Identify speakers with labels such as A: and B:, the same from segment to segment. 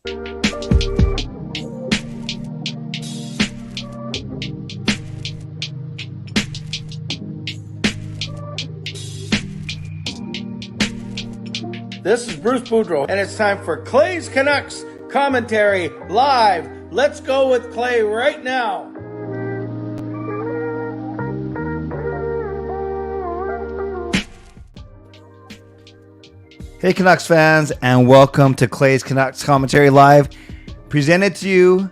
A: This is Bruce Boudreau, and it's time for Clay's Canucks commentary live. Let's go with Clay right now.
B: Hey Canucks fans, and welcome to Clay's Canucks commentary live, presented to you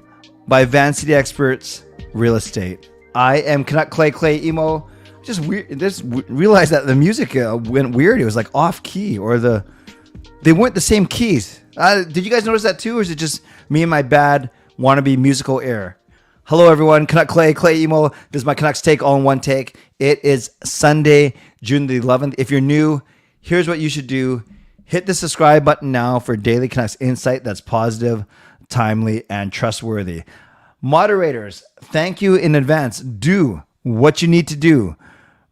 B: by Van City Experts Real Estate. I am Canuck Clay Emo. Just realized that the music went weird. It was like off key, or they weren't the same keys. Did you guys notice that too, or is it just me and my bad wannabe musical error? Hello everyone, Canuck Clay Emo. This is my Canucks take all in one take. It is Sunday, June the 11th. If you're new, here's what you should do. Hit the subscribe button now for daily Canucks insight that's positive, timely, and trustworthy. Moderators, thank you in advance. Do what you need to do.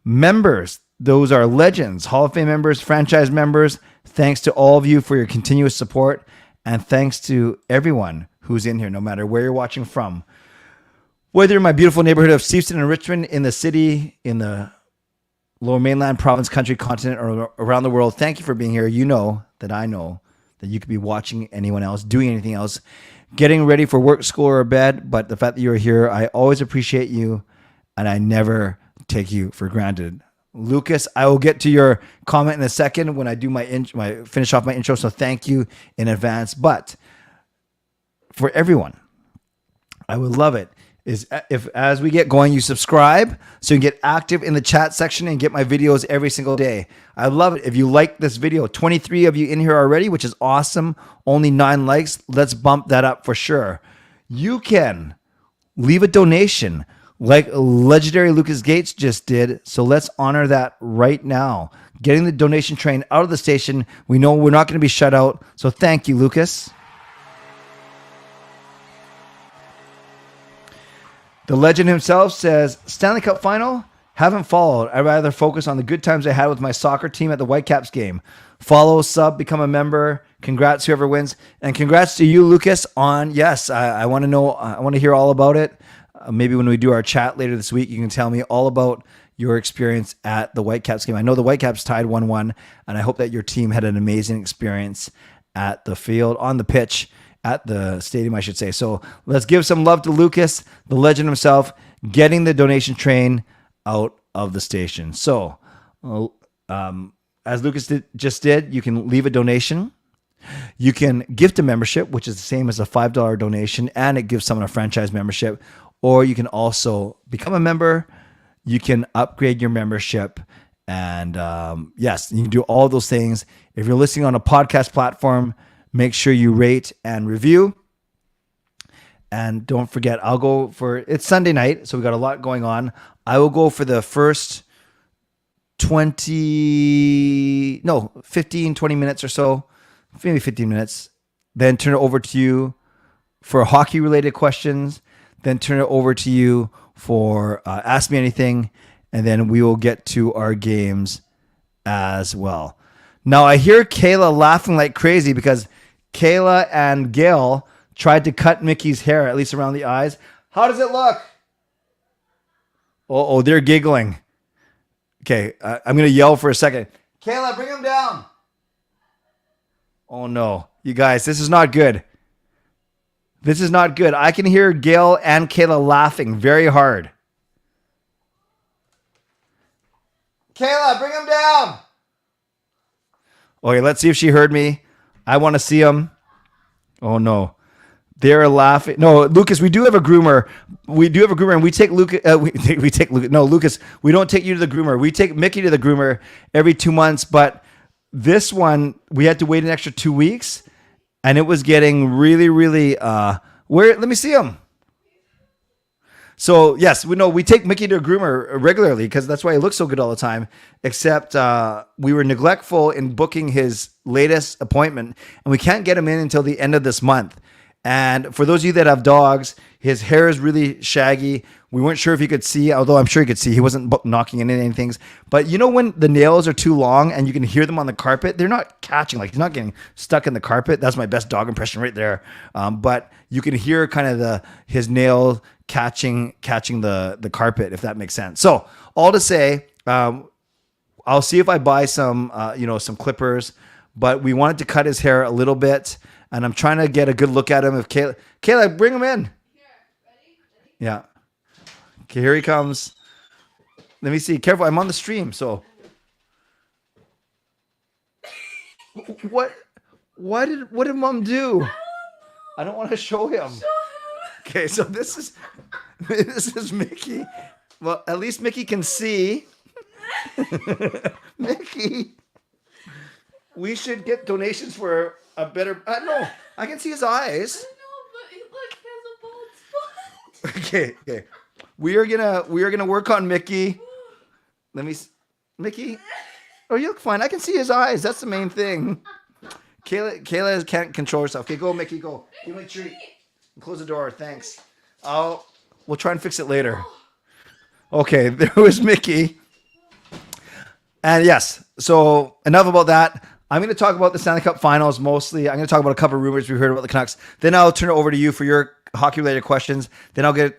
B: Members, those are legends, Hall of Fame members, franchise members. Thanks to all of you for your continuous support, and thanks to everyone who's in here, no matter where you're watching from. Whether you're in my beautiful neighborhood of Steveston and Richmond, in the city, in the Lower Mainland, province, country, continent, or around the world, thank you for being here. You know that I know that you could be watching anyone else, doing anything else, getting ready for work, school, or bed, but the fact that you're here, I always appreciate you, and I never take you for granted. Lucas, I will get to your comment in a second when I do my finish off my intro, so thank you in advance. But for everyone, I would love it is if, as we get going, you subscribe so you can get active in the chat section and get my videos every single day. I love it if you like this video. 23 of you in here already, which is awesome. Only 9 likes. Let's bump that up for sure. You can leave a donation like legendary Lucas Gates just did. So let's honor that right now. Getting the donation train out of the station. We know we're not going to be shut out. So thank you, Lucas. The legend himself says, Stanley Cup final? Haven't followed. I'd rather focus on the good times I had with my soccer team at the Whitecaps game. Follow, sub, become a member. Congrats whoever wins. And congrats to you, Lucas, on, yes, I want to know, I want to hear all about it. Maybe when we do our chat later this week, you can tell me all about your experience at the Whitecaps game. I know the Whitecaps tied 1-1, and I hope that your team had an amazing experience at the field, on the pitch, at the stadium, I should say. So let's give some love to Lucas, the legend himself, getting the donation train out of the station. So as Lucas just did, you can leave a donation. You can gift a membership, which is the same as a $5 donation, and it gives someone a franchise membership. Or you can also become a member. You can upgrade your membership. And yes, you can do all those things. If you're listening on a podcast platform, make sure you rate and review. And don't forget, I'll go for, it's Sunday night, so we got a lot going on. I will go for the first 15, 20 minutes or so, maybe 15 minutes. Then turn it over to you for hockey-related questions. Then turn it over to you for Ask Me Anything. And then we will get to our games as well. Now, I hear Kayla laughing like crazy because Kayla and Gail tried to cut Mickey's hair, at least around the eyes. How does it look? Oh, they're giggling. Okay, I'm going to yell for a second. Kayla, bring him down. Oh, no. You guys, this is not good. This is not good. I can hear Gail and Kayla laughing very hard. Kayla, bring him down. Okay, let's see if she heard me. I want to see them. Oh, no. They're laughing. No, Lucas, we do have a groomer. And we take Lucas. No, Lucas, we don't take you to the groomer. We take Mickey to the groomer every 2 months. But this one, we had to wait an extra 2 weeks. And it was getting really, really, let me see him. So, yes, we take Mickey to a groomer regularly because that's why he looks so good all the time. Except we were neglectful in booking his latest appointment, and we can't get him in until the end of this month. And for those of you that have dogs, His hair is really shaggy. We weren't sure if he could see, although I'm sure he could see. He wasn't knocking into any things. But you know when the nails are too long and you can hear them on the carpet? They're not catching. Like, he's not getting stuck in the carpet. That's my best dog impression right there. But you can hear kind of his nail catching the carpet, if that makes sense. So all to say, I'll see if I buy some some clippers. But we wanted to cut his hair a little bit, and I'm trying to get a good look at him. If Kayla, bring him in.
C: Here, ready?
B: Yeah. Okay, here he comes. Let me see. Careful, I'm on the stream, so. What did Mom do? I don't want to show him. Okay, so this is Mickey. Well, at least Mickey can see. Mickey. We should get donations for a better. No, I can see his eyes.
C: I know, but look, there's a bald spot.
B: Okay. We are gonna work on Mickey. Let me, Mickey. Oh, you look fine. I can see his eyes. That's the main thing. Kayla can't control herself. Okay, go, Mickey. Go. Give me a treat. Close the door. Thanks. We'll try and fix it later. Okay, there was Mickey. And yes, so enough about that. I'm going to talk about the Stanley Cup Finals mostly. I'm going to talk about a couple of rumors we heard about the Canucks. Then I'll turn it over to you for your hockey-related questions. Then I'll get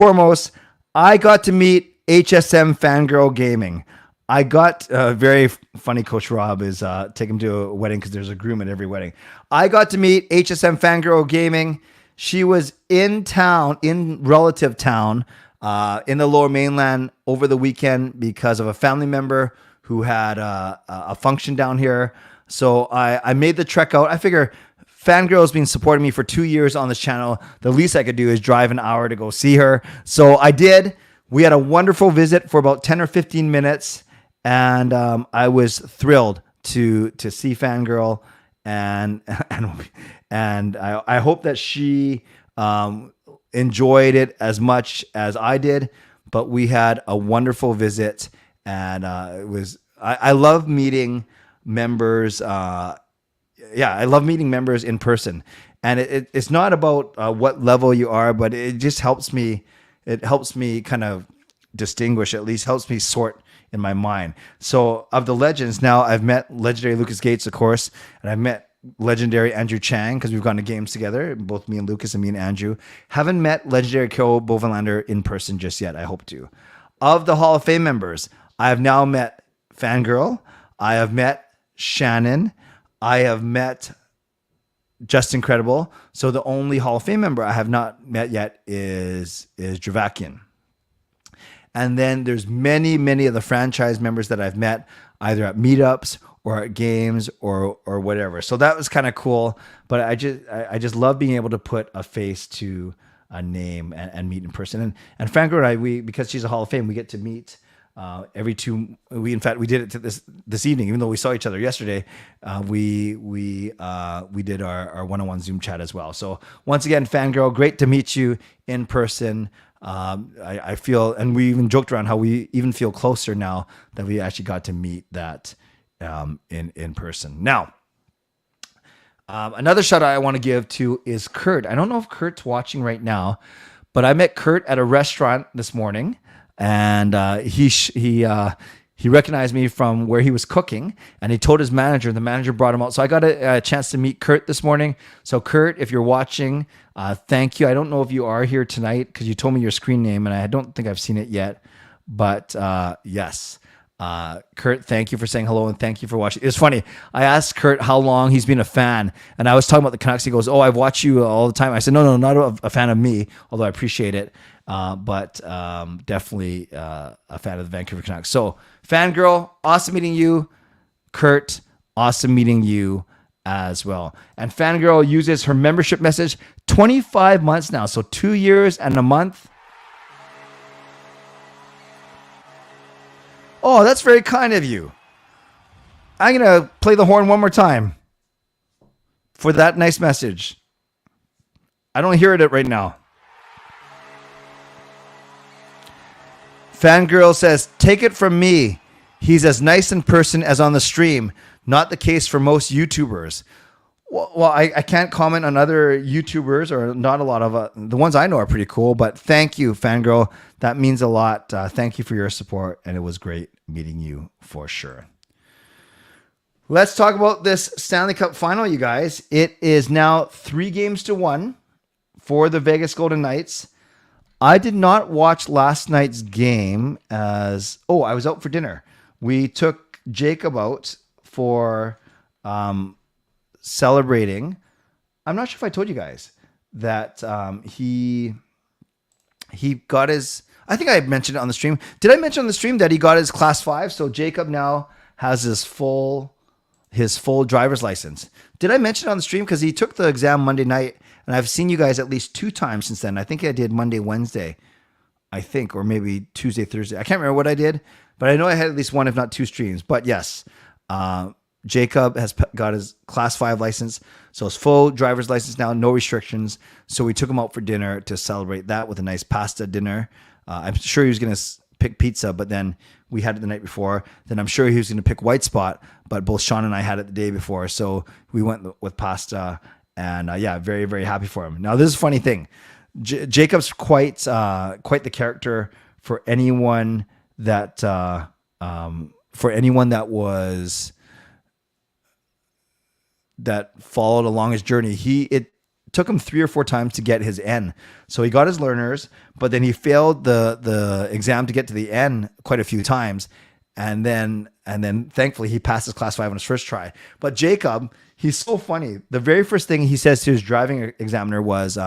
B: foremost. I got to meet Hsmfangirl Gaming. I got very funny. Coach Rob is take him to a wedding because there's a groom at every wedding. I got to meet Hsmfangirl Gaming. She was in town, in relative town. In the Lower Mainland over the weekend because of a family member who had a function down here. So I made the trek out. I figure Fangirl's been supporting me for 2 years on this channel. The least I could do is drive an hour to go see her. So I did. We had a wonderful visit for about 10 or 15 minutes. And I was thrilled to see Fangirl. And I hope that she enjoyed it as much as I did, but we had a wonderful visit, and I love meeting members. I love meeting members in person, and it's not about what level you are, but it just helps me. It helps me kind of distinguish, at least helps me sort in my mind. So of the legends, now I've met legendary Lucas Gates, of course, and I've met legendary Andrew Chang because we've gone to games together, both me and Lucas and me and Andrew. Haven't met legendary Bovenlander in person just yet. I hope to. Of the Hall of Fame members, I have now met Fangirl. I have met Shannon. I have met Just Incredible. So the only Hall of Fame member I have not met yet is Dravakian. And then there's many of the franchise members that I've met either at meetups or at games or whatever. So that was kind of cool. But I just love being able to put a face to a name and meet in person. And Fangirl and I, because she's a Hall of Fame, we get to meet every two. In fact, we did it this evening, even though we saw each other yesterday. We did our one-on-one Zoom chat as well. So once again, Fangirl, great to meet you in person. I feel, and we even joked around how we even feel closer now that we actually got to meet that in person. Now, another shout out I want to give to is Kurt. I don't know if Kurt's watching right now, but I met Kurt at a restaurant this morning, and he recognized me from where he was cooking, and he told his manager, and the manager brought him out. So I got a chance to meet Kurt this morning. So Kurt, if you're watching, thank you. I don't know if you are here tonight because you told me your screen name, and I don't think I've seen it yet. But yes. Kurt, thank you for saying hello and thank you for watching. It's funny. I asked Kurt how long he's been a fan, and I was talking about the Canucks. He goes, "Oh, I've watched you all the time." I said, "No, not a fan of me, although I appreciate it, but definitely a fan of the Vancouver Canucks." So, Fangirl, awesome meeting you. Kurt, awesome meeting you as well. And Fangirl uses her membership message 25 months now, so 2 years and a month. Oh, that's very kind of you. I'm going to play the horn one more time for that nice message. I don't hear it right now. Fangirl says, "Take it from me. He's as nice in person as on the stream. Not the case for most YouTubers." Well, I can't comment on other YouTubers, or not a lot of the ones I know are pretty cool. But thank you, Fangirl. That means a lot. Thank you for your support, and it was great meeting you for sure. Let's talk about this Stanley Cup final, you guys. It is now 3-1 for the Vegas Golden Knights. I did not watch last night's game as I was out for dinner. We took Jacob out for celebrating. I'm not sure if I told you guys that he got his, I think I mentioned it on the stream. Did I mention on the stream that he got his class 5? So Jacob now has his full driver's license. Did I mention it on the stream? Because he took the exam Monday night, and I've seen you guys at least 2 times since then. I think I did Monday, Wednesday, or maybe Tuesday, Thursday. I can't remember what I did, but I know I had at least 1, if not 2 streams. But yes, Jacob has got his class 5 license, so his full driver's license now, no restrictions. So we took him out for dinner to celebrate that with a nice pasta dinner. I'm sure he was going to pick pizza, but then we had it the night before. Then I'm sure he was going to pick White Spot, but both Sean and I had it the day before, so we went with pasta. And very, very happy for him. Now, this is a funny thing. Jacob's quite the character for anyone that followed along his journey. It took him 3 or 4 times to get his N. So he got his learners, but then he failed the exam to get to the N quite a few times. And then thankfully he passed his class 5 on his first try. But Jacob, he's so funny. The very first thing he says to his driving examiner was,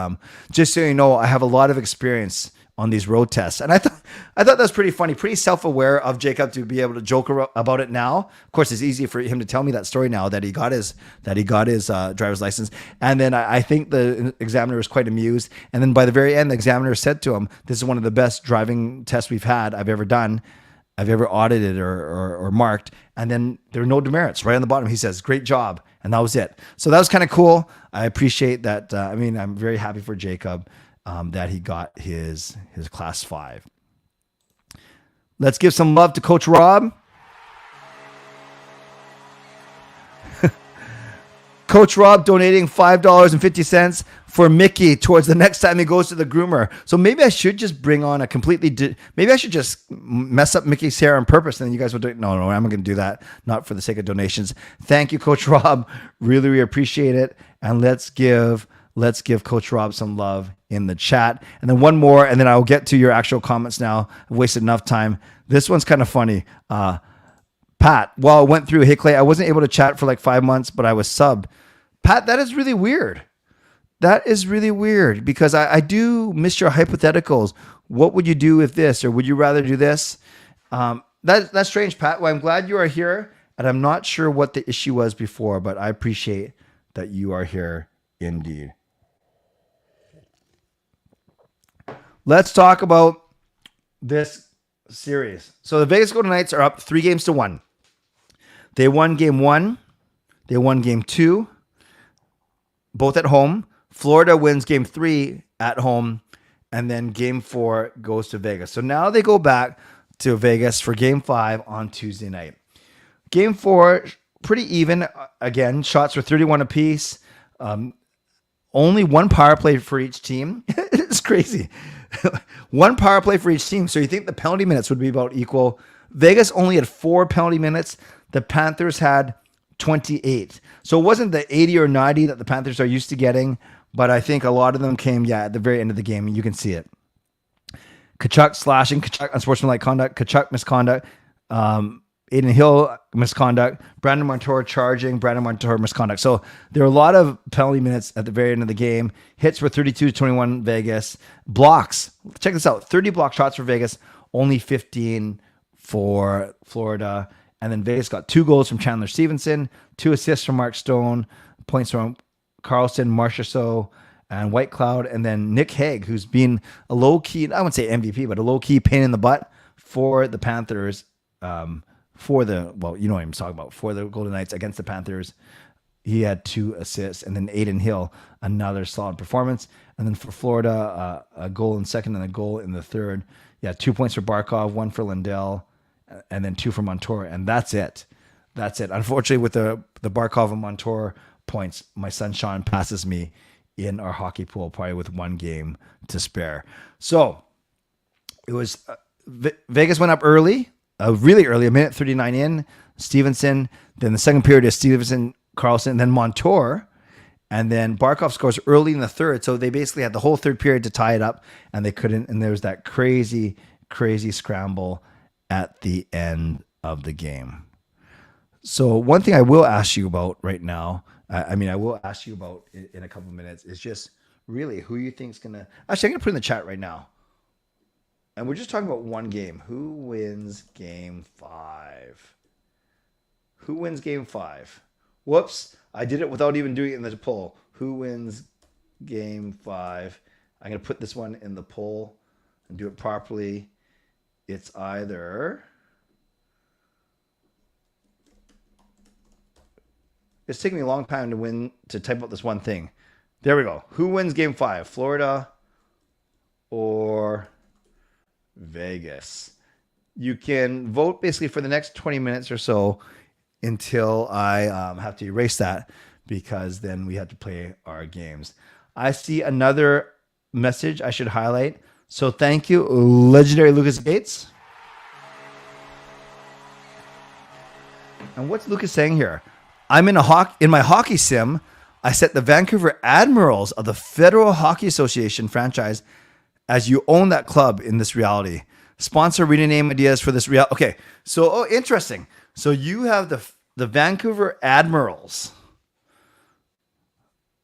B: just so you know, I have a lot of experience on these road tests. And I thought that was pretty funny, pretty self-aware of Jacob to be able to joke about it now. Of course, it's easy for him to tell me that story now that he got his driver's license. And then I think the examiner was quite amused. And then by the very end, the examiner said to him, "This is one of the best driving tests I've ever done. I've ever audited or marked." And then there were no demerits. Right on the bottom, he says, "Great job." And that was it. So that was kind of cool. I appreciate that. I'm very happy for Jacob that he got his class 5. Let's give some love to Coach Rob. Coach Rob donating $5.50 for Mickey towards the next time he goes to the groomer. So maybe I should just bring on a maybe I should just mess up Mickey's hair on purpose, and then you guys will do. No, I'm not going to do that. Not for the sake of donations. Thank you, Coach Rob. Really, really appreciate it. And let's give Coach Rob some love in the chat. And then one more, and then I'll get to your actual comments now. I've wasted enough time. This one's kind of funny. Pat, while I went through, "Hey Clay, I wasn't able to chat for like 5 months, but I was subbed." Pat, that is really weird. That is really weird because I do miss your hypotheticals. What would you do if this, or would you rather do this? That's strange, Pat. Well, I'm glad you are here, and I'm not sure what the issue was before, but I appreciate that you are here indeed. Let's talk about this series. So the Vegas Golden Knights are up 3-1. They won game 1. They won game 2, both at home. Florida wins game 3 at home, and then game 4 goes to Vegas. So now they go back to Vegas for game 5 on Tuesday night. Game 4, pretty even. Again, shots were 31 apiece. Only 1 power play for each team. It's crazy. 1 power play for each team. So you think the penalty minutes would be about equal. Vegas only had 4 penalty minutes. The Panthers had 28. So it wasn't the 80 or 90 that the Panthers are used to getting, but I think a lot of them came, at the very end of the game. You can see it. Kachuk slashing, Kachuk unsportsmanlike conduct, Kachuk misconduct, Aiden Hill misconduct, Brandon Montour charging, Brandon Montour misconduct. So there were a lot of penalty minutes at the very end of the game. Hits were 32-21 Vegas. Blocks, check this out, 30 block shots for Vegas, only 15 for Florida. And then Vegas got 2 goals from Chandler Stevenson, 2 assists from Mark Stone, points from Carlson, Marchessault, and White Cloud. And then Nick Hague, who's been a low-key, I wouldn't say MVP, but a low-key pain in the butt for the Panthers, for the Golden Knights against the Panthers. He had 2 assists. And then Aiden Hill, another solid performance. And then for Florida, a goal in second and a goal in the third. 2 points for Barkov, 1 for Lindell, and then 2 for Montour. And that's it. Unfortunately, with the Barkov and Montour points. My son Sean passes me in our hockey pool, probably with 1 game to spare. So it was Vegas went up early, really early, a minute 39 in. Stevenson. Then the second period is Stevenson, Carlson, then Montour. And then Barkov scores early in the third. So they basically had the whole third period to tie it up, and they couldn't. And there was that crazy, crazy scramble at the end of the game. So one thing I will ask you about right now, I will ask you about in a couple of minutes, is just really who you think is going to... Actually, I'm going to put it in the chat right now. And we're just talking about one game. Who wins game 5? Who wins game 5? Whoops. I did it without even doing it in the poll. Who wins game 5? I'm going to put this one in the poll and do it properly. It's either... It's taking me a long time to type out this one thing. There we go. Who wins game 5? Florida or Vegas? You can vote basically for the next 20 minutes or so until I have to erase that, because then we have to play our games. I see another message I should highlight. So thank you, legendary Lucas Gates. And what's Lucas saying here? I'm in my hockey sim. I set the Vancouver Admirals of the Federal Hockey Association franchise as you own that club in this reality. Sponsor arena name ideas for this reality. Okay, so interesting. So you have the Vancouver Admirals.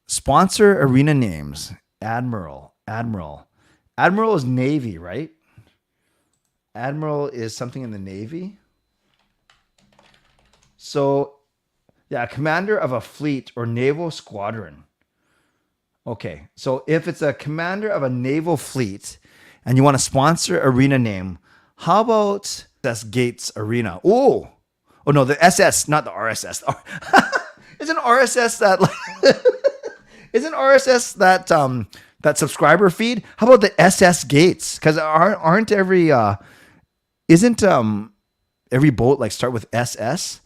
B: Sponsor arena names. Admiral is Navy, right? Admiral is something in the Navy. So, yeah, commander of a fleet or naval squadron. Okay, so if it's a commander of a naval fleet and you want to sponsor arena name, how about SS Gates Arena? Oh no, the SS, not the RSS. Isn't RSS that isn't RSS that subscriber feed? How about the SS Gates? Because aren't every every boat like start with SS?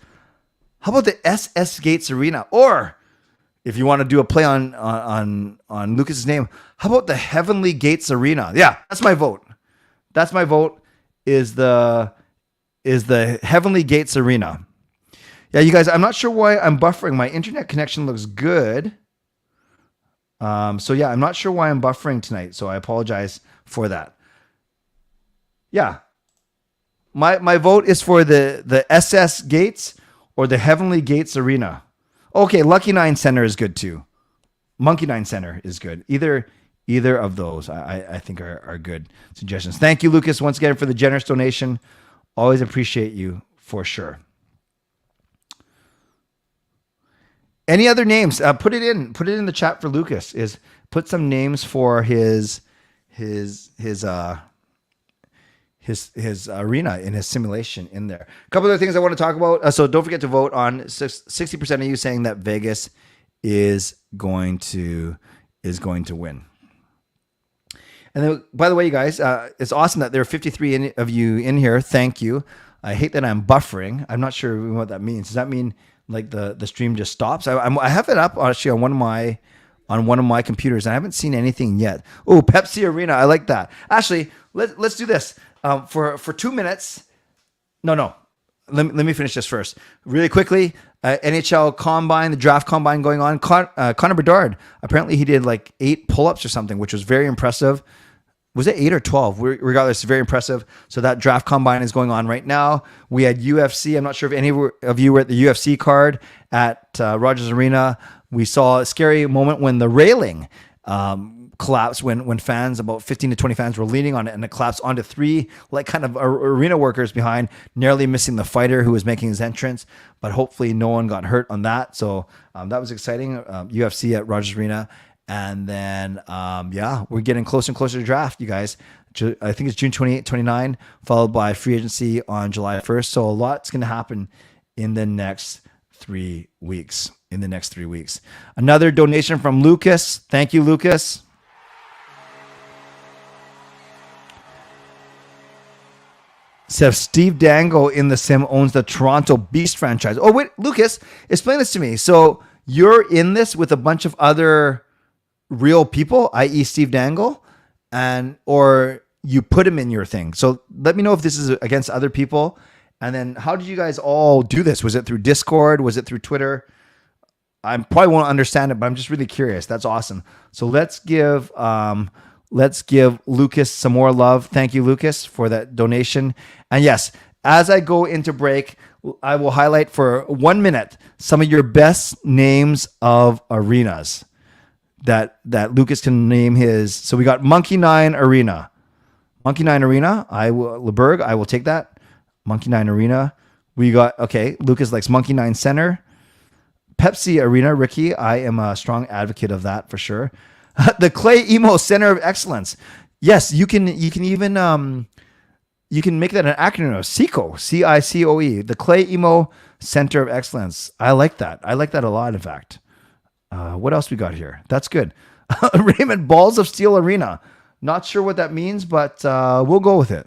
B: How about the SS Gates Arena? Or if you want to do a play on Lucas's name, how about the Heavenly Gates Arena? Yeah, that's my vote. That's my vote. Is the Heavenly Gates Arena. Yeah, you guys, I'm not sure why I'm buffering. My internet connection looks good. So yeah, I'm not sure why I'm buffering tonight. So I apologize for that. Yeah. My vote is for the SS Gates or the Heavenly Gates Arena. Okay, Lucky 9 Center is good too. Monkey 9 Center is good. Either of those I think are good suggestions. Thank you, Lucas, once again for the generous donation. Always appreciate you for sure. Any other names? Put it in the chat for Lucas. Put some names for his arena in his simulation in there. A couple other things I want to talk about. So don't forget to vote on 60% of you saying that Vegas is going to win. And then, by the way, you guys, it's awesome that there are 53 of you in here. Thank you. I hate that I'm buffering. I'm not sure what that means. Does that mean like the stream just stops? I have it up actually on one of my computers, and I haven't seen anything yet. Oh, Pepsi Arena. I like that. Actually, let's do this. For 2 minutes. No. Let me finish this first. Really quickly, NHL Combine, the draft Combine going on. Connor Bedard, apparently he did like 8 pull-ups or something, which was very impressive. Was it 8 or 12? Regardless, it's very impressive. So that draft Combine is going on right now. We had UFC. I'm not sure if any of you were at the UFC card at Rogers Arena. We saw a scary moment when the railing collapsed when fans, about 15 to 20 fans, were leaning on it, and it collapsed onto 3 like kind of arena workers behind, narrowly missing the fighter who was making his entrance, but hopefully no one got hurt on that. So that was exciting. UFC at Rogers Arena. And then we're getting closer and closer to draft, you guys. I think it's June 28, 29, followed by free agency on July 1st. So a lot's going to happen in the next 3 weeks. Another donation from Lucas. Thank you, Lucas. Says Steve Dango in the sim owns the Toronto Beast franchise. Oh, wait, Lucas, explain this to me. So you're in this with a bunch of other real people, i.e. Steve Dangle, or you put him in your thing. So let me know if this is against other people. And then how did you guys all do this? Was it through Discord? Was it through Twitter? I probably won't understand it, but I'm just really curious. That's awesome. So let's give Lucas some more love. Thank you, Lucas, for that donation. And yes, as I go into break, I will highlight for 1 minute some of your best names of arenas that Lucas can name his. So we got Monkey 9 Arena. Monkey 9 Arena. I will take that. Monkey 9 Arena. We got, okay, Lucas likes Monkey 9 Center. Pepsi Arena, Ricky. I am a strong advocate of that for sure. The Clay Emo Center of Excellence. Yes, you can even you can make that an acronym of CICOE, CICOE, the Clay Emo Center of Excellence. I like that. I like that a lot, in fact. What else we got here? That's good. Raymond Balls of Steel Arena. Not sure what that means, but we'll go with it.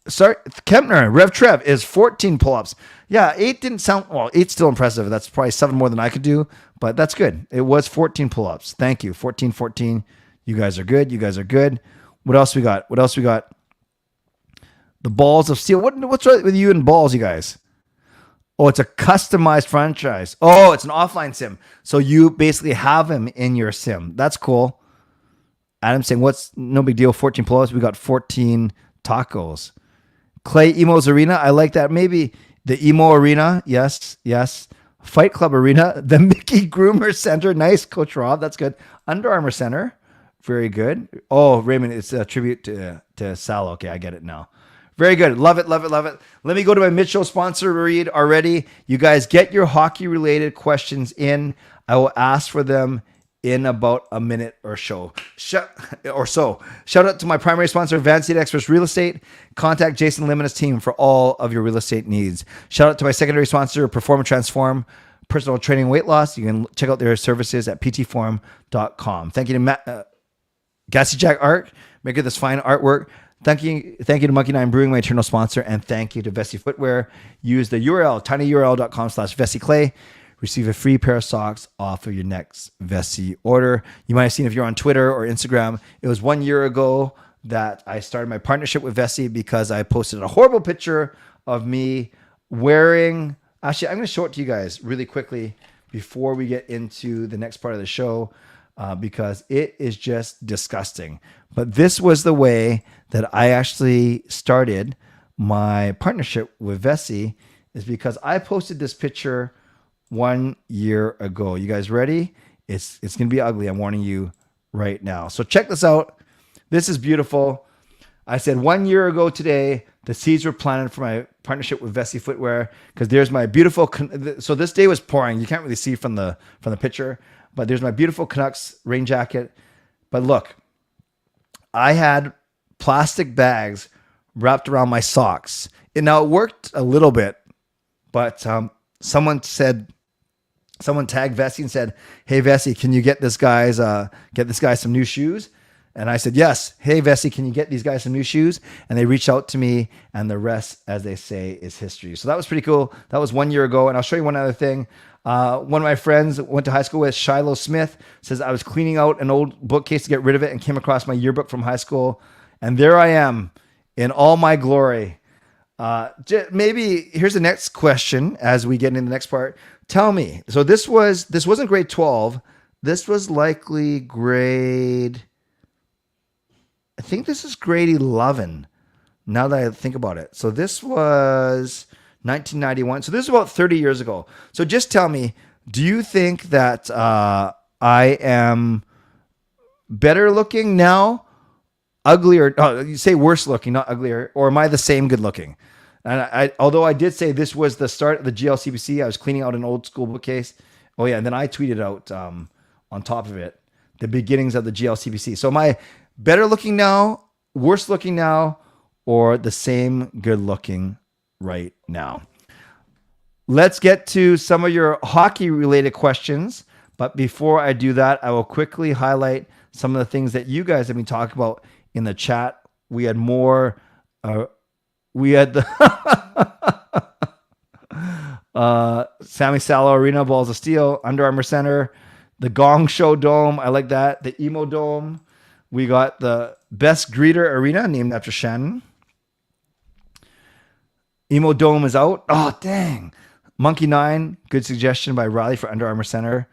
B: Sorry, Kempner, Rev Trev is 14 pull-ups. Yeah, 8 didn't sound, well, 8's still impressive. That's probably 7 more than I could do, but that's good. It was 14 pull-ups. Thank you. 14. You guys are good. What else we got? The Balls of Steel. What's right with you and balls, you guys? Oh, it's a customized franchise. Oh, it's an offline sim. So you basically have him in your sim. That's cool. Adam's saying, no big deal, 14 pull-ups. We got 14 tacos. Clay Emo's Arena. I like that. Maybe the Emo Arena. Yes. Fight Club Arena. The Mickey Groomer Center. Nice, Coach Rob. That's good. Under Armour Center. Very good. Oh, Raymond, it's a tribute to Sal. Okay, I get it now. Very good. Love it. Let me go to my mid-show sponsor read already. You guys get your hockey-related questions in. I will ask for them in about a minute or so. Shout out to my primary sponsor, Van City Experts Real Estate. Contact Jason Lim and his team for all of your real estate needs. Shout out to my secondary sponsor, Perform and Transform, personal training, weight loss. You can check out their services at ptform.com. Thank you to Matt, Gassy Jack Art, making this fine artwork. Thank you to Monkey 9 Brewing, my eternal sponsor, and thank you to Vessi Footwear. Use the URL, tinyurl.com/VessiClay. Receive a free pair of socks off of your next Vessi order. You might have seen if you're on Twitter or Instagram, it was 1 year ago that I started my partnership with Vessi because I posted a horrible picture of me wearing... Actually, I'm going to show it to you guys really quickly before we get into the next part of the show because it is just disgusting. But this was the way that I actually started my partnership with Vessi is because I posted this picture 1 year ago. You guys ready? It's going to be ugly. I'm warning you right now. So check this out. This is beautiful. I said 1 year ago today, the seeds were planted for my partnership with Vessi Footwear because there's my beautiful. So this day was pouring. You can't really see from the picture, but there's my beautiful Canucks rain jacket. But look, I had plastic bags wrapped around my socks. And now it worked a little bit, but someone tagged Vessi and said, "Hey Vessi, can you get this guy some new shoes?" And I said, "Yes. Hey Vessi, can you get these guys some new shoes?" And they reached out to me, and the rest, as they say, is history. So that was pretty cool. That was 1 year ago. And I'll show you one other thing. One of my friends went to high school with, Shiloh Smith, says I was cleaning out an old bookcase to get rid of it and came across my yearbook from high school. And there I am in all my glory. Maybe here's the next question as we get into the next part. Tell me. So this wasn't grade 12. This was likely grade, I think this is grade 11. Now that I think about it. So this was 1991. So this is about 30 years ago. So just tell me, do you think that I am better looking now, uglier? Oh, you say worse looking, not uglier, or am I the same good looking? And although I did say this was the start of the GLCPC, I was cleaning out an old school bookcase. Oh yeah, and then I tweeted out on top of it the beginnings of the GLCPC. So am I better looking now, worse looking now, or the same good looking right now? Let's get to some of your hockey related questions. But before I do that, I will quickly highlight some of the things that you guys have been talking about in the chat. We had more. We had the. Sammy Salo Arena, Balls of Steel, Under Armour Center, the Gong Show Dome. I like that. The Emo Dome. We got the Best Greeter Arena, named after Shannon. Emo Dome is out. Oh, dang. Monkey 9, good suggestion by Riley for Under Armour Center.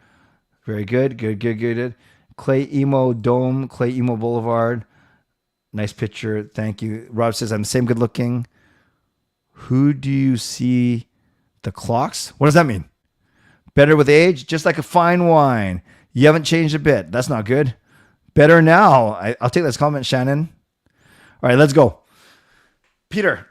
B: Very good. Good. Clay Emo Dome, Clay Emo Boulevard. Nice picture. Thank you. Rob says, I'm the same good looking. Who do you see the clocks? What does that mean? Better with age, just like a fine wine. You haven't changed a bit. That's not good. Better now. I'll take this comment, Shannon. All right, let's go. Peter,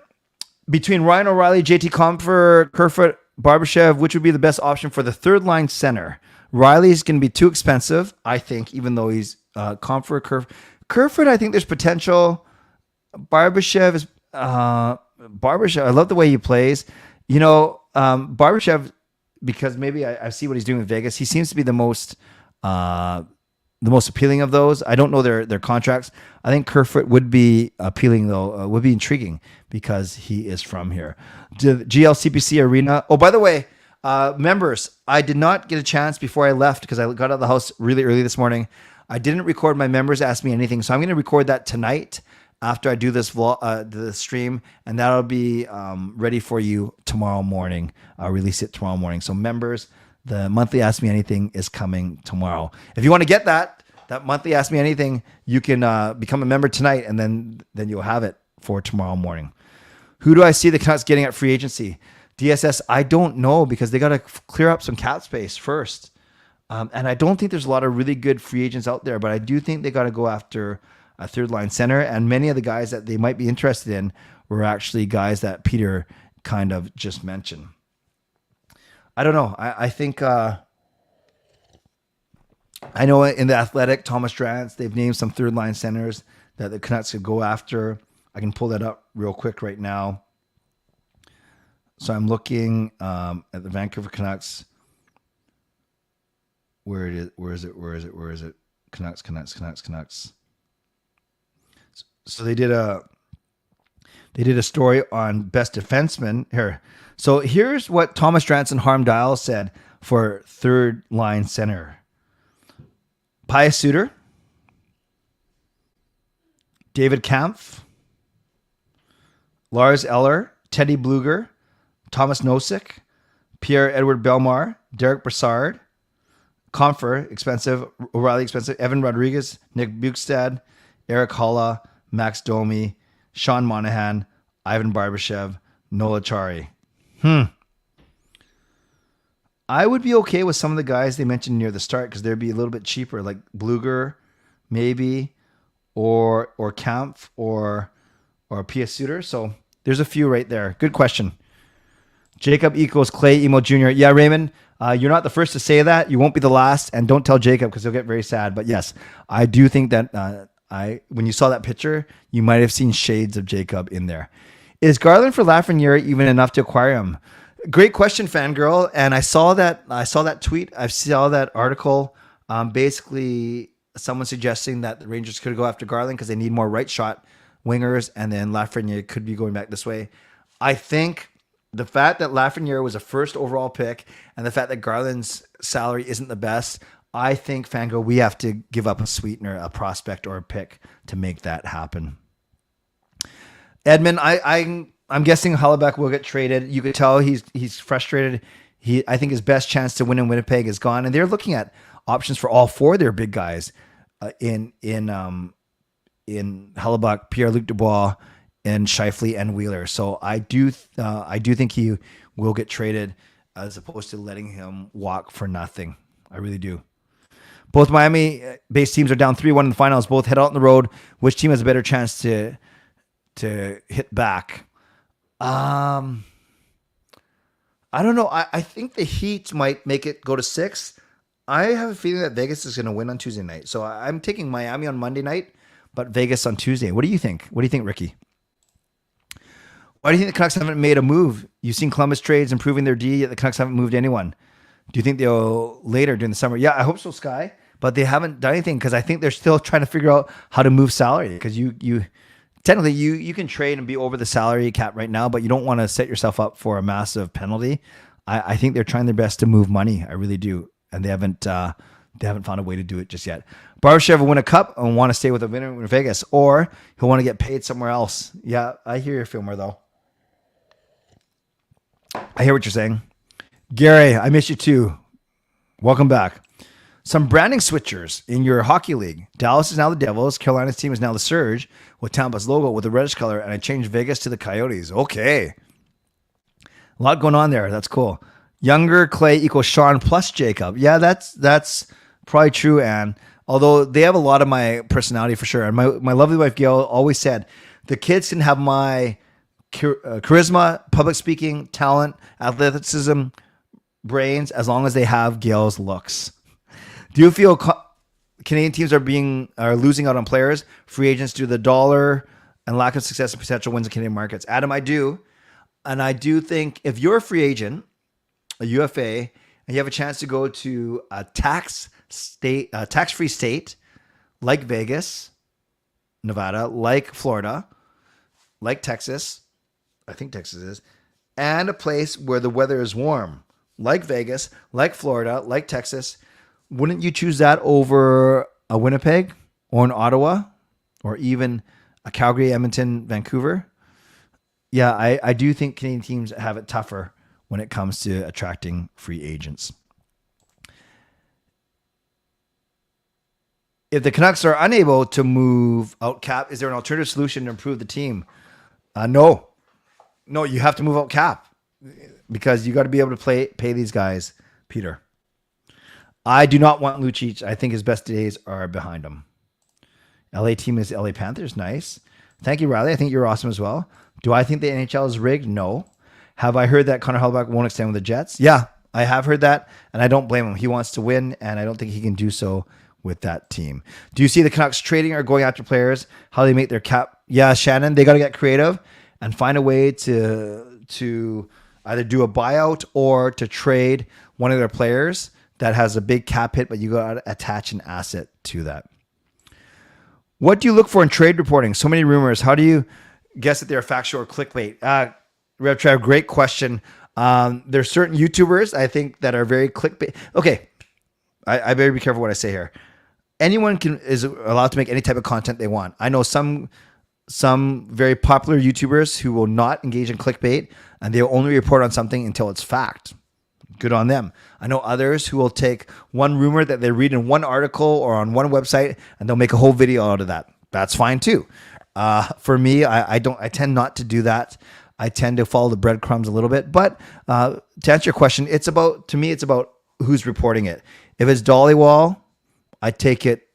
B: between Ryan O'Reilly, JT Compher, Kerfoot, Barbashev, which would be the best option for the third line center? Riley's going to be too expensive, I think, even though he's Compher, Kerfoot, I think there's potential. Barbashev is Barbashev. I love the way he plays. You know, Barbashev, because maybe I see what he's doing with Vegas. He seems to be the most appealing of those. I don't know their contracts. I think Kerfoot would be appealing though. Would be intriguing because he is from here. The GLCPC Arena. Oh, by the way, members, I did not get a chance before I left because I got out of the house really early this morning. I didn't record my members ask me anything, so I'm going to record that tonight after I do this vlog, the stream, and that'll be ready for you tomorrow morning. I'll release it tomorrow morning. So members, the monthly Ask Me Anything is coming tomorrow. If you want to get that monthly Ask Me Anything, you can become a member tonight, and then you'll have it for tomorrow morning. Who do I see the Canucks getting at free agency? DSS, I don't know because they got to clear up some cap space first. And I don't think there's a lot of really good free agents out there, but I do think they got to go after a third line center. And many of the guys that they might be interested in were actually guys that Peter kind of just mentioned. I don't know. I think, I know in the Athletic, Thomas Drance, they've named some third line centers that the Canucks could go after. I can pull that up real quick right now. So I'm looking at the Vancouver Canucks. Where is it? Canucks. So they did a story on best defenseman here. So here's what Thomas Drance and Harm Dial said for third line center. Pius Suter, David Kampf, Lars Eller, Teddy Bluger, Thomas Nosek, Pierre-Edouard Bellemare, Derek Brassard, Compher, expensive, O'Reilly, expensive, Evan Rodriguez, Nick Bukestad, Eric Holla, Max Domi, Sean Monahan, Ivan Barbashev, Nola Chari. I would be okay with some of the guys they mentioned near the start because they'd be a little bit cheaper, like Bluger, maybe, or Kampf, or P.S. Suter. So there's a few right there. Good question. Jacob equals Clay Emo Jr. Yeah, Raymond, you're not the first to say that. You won't be the last, and don't tell Jacob because he'll get very sad. But yes, I do think that when you saw that picture, you might have seen shades of Jacob in there. Is Garland for Lafreniere even enough to acquire him? Great question, fangirl. And I saw that tweet. I saw that article. Basically, someone suggesting that the Rangers could go after Garland because they need more right shot wingers, and then Lafreniere could be going back this way. I think the fact that Lafreniere was a first overall pick and the fact that Garland's salary isn't the best, I think, Fangirl, we have to give up a sweetener, a prospect, or a pick to make that happen. Edmund, I'm guessing Hellebuyck will get traded. You could tell he's frustrated. I think his best chance to win in Winnipeg is gone, and they're looking at options for all four of their big guys in Hellebuyck, Pierre-Luc Dubois, and Scheifele and Wheeler. So I do think he will get traded as opposed to letting him walk for nothing. I really do. Both Miami-based teams are down 3-1 in the finals. Both head out on the road. Which team has a better chance to hit back? I don't know. I think the Heat might make it go to 6. I have a feeling that Vegas is going to win on Tuesday night. So I'm taking Miami on Monday night, but Vegas on Tuesday. What do you think? What do you think, Ricky? Why do you think the Canucks haven't made a move? You've seen Columbus trades improving their D, yet the Canucks haven't moved anyone. Do you think they'll later during the summer? Yeah, I hope so, Sky. But they haven't done anything because I think they're still trying to figure out how to move salary. Because you technically you can trade and be over the salary cap right now, but you don't want to set yourself up for a massive penalty. I think they're trying their best to move money. I really do, and they haven't found a way to do it just yet. Barbashev will win a cup and want to stay with a winner in Vegas, or he'll want to get paid somewhere else. Yeah, I hear your Filmer though. I hear what you're saying. Gary, I miss you too. Welcome back. Some branding switchers in your hockey league. Dallas is now the Devils. Carolina's team is now the Surge with Tampa's logo with the reddish color, and I changed Vegas to the Coyotes. Okay. A lot going on there. That's cool. Younger Clay equals Sean plus Jacob. Yeah, that's probably true, Anne. Although they have a lot of my personality for sure. And my lovely wife, Gail, always said, the kids can have my charisma, public speaking, talent, athleticism, brains, as long as they have Gail's looks. Do you feel Canadian teams are losing out on players, free agents due to the dollar and lack of success and potential wins in Canadian markets? Adam, I do. And I do think if you're a free agent, a UFA, and you have a chance to go to a tax-free state like Vegas, Nevada, like Florida, like Texas, I think Texas is, and a place where the weather is warm, like Vegas, like Florida, like Texas, wouldn't you choose that over a Winnipeg or an Ottawa or even a Calgary, Edmonton, Vancouver? Yeah, I do think Canadian teams have it tougher when it comes to attracting free agents. If the Canucks are unable to move out cap, is there an alternative solution to improve the team? No, you have to move out cap because you got to be able to pay these guys, Peter. I do not want Lucic. I think his best days are behind him. LA team is LA Panthers. Nice. Thank you, Riley. I think you're awesome as well. Do I think the NHL is rigged? No. Have I heard that Connor Hellebuyck won't extend with the Jets? Yeah, I have heard that, and I don't blame him. He wants to win, and I don't think he can do so with that team. Do you see the Canucks trading or going after players? How do they make their cap? Yeah, Shannon, they got to get creative and find a way to either do a buyout or to trade one of their players that has a big cap hit, but you got to attach an asset to that. What do you look for in trade reporting? So many rumors. How do you guess that they're factual or clickbait? Rev Trav, great question. There's certain YouTubers, I think, that are very clickbait. Okay, I better be careful what I say here. Anyone is allowed to make any type of content they want. I know some very popular YouTubers who will not engage in clickbait, and they'll only report on something until it's fact. Good on them. I know others who will take one rumor that they read in one article or on one website, and they'll make a whole video out of that. That's fine too. For me, I tend not to do that. I tend to follow the breadcrumbs a little bit. But to answer your question, it's about who's reporting it. If it's Dollywall, I take it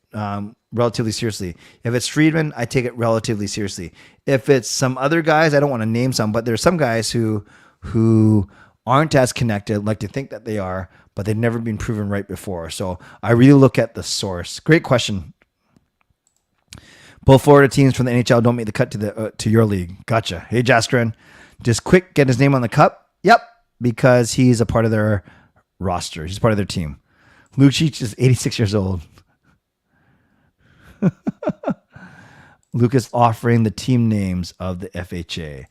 B: relatively seriously. If it's Friedman, I take it relatively seriously. If it's some other guys, I don't want to name some, but there's some guys who aren't as connected, like to think that they are, but they've never been proven right before. So I really look at the source. Great question. Both Florida teams from the NHL don't make the cut to your league. Gotcha. Hey, Jaskrin. Just quick, get his name on the cup. Yep, because he's a part of their roster. He's part of their team. Lucic is 86 years old. Lucas offering the team names of the FHA.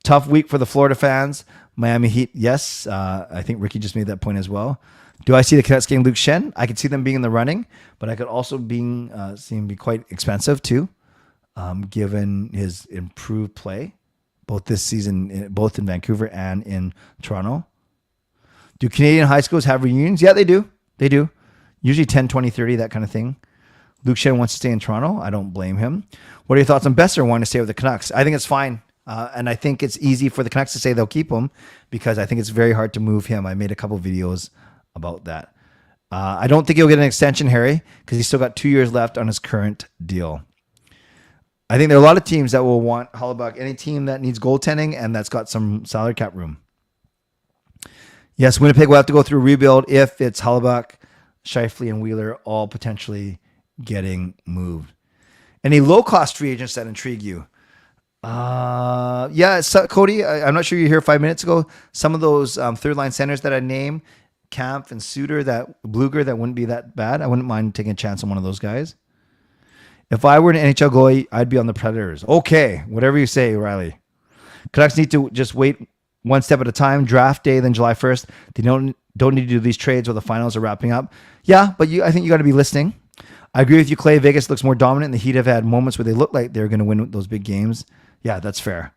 B: Tough week for the Florida fans. Miami Heat, yes. I think Ricky just made that point as well. Do I see the Canucks getting Luke Shen? I could see them being in the running, but I could also see him be quite expensive too, given his improved play, both this season, both in Vancouver and in Toronto. Do Canadian high schools have reunions? Yeah, they do. They do. Usually 10, 20, 30, that kind of thing. Luke Shen wants to stay in Toronto. I don't blame him. What are your thoughts on Besser wanting to stay with the Canucks? I think it's fine. And I think it's easy for the Canucks to say they'll keep him because I think it's very hard to move him. I made a couple videos about that. I don't think he'll get an extension, Harry, because he's still got 2 years left on his current deal. I think there are a lot of teams that will want Hellebuyck. Any team that needs goaltending and that's got some salary cap room. Yes, Winnipeg will have to go through a rebuild if it's Hellebuyck, Scheifele, and Wheeler all potentially getting moved. Any low-cost free agents that intrigue you? So Cody, I'm not sure you were here 5 minutes ago. Some of those third-line centers that I named, Kampf and Suter, Bluger, that wouldn't be that bad. I wouldn't mind taking a chance on one of those guys. If I were an NHL goalie, I'd be on the Predators. Okay, whatever you say, Riley. Canucks need to just wait one step at a time. Draft day, then July 1st. They don't need to do these trades while the finals are wrapping up. Yeah, but I think you got to be listening. I agree with you, Clay. Vegas looks more dominant, and the Heat have had moments where they look like they're going to win those big games. Yeah, that's fair.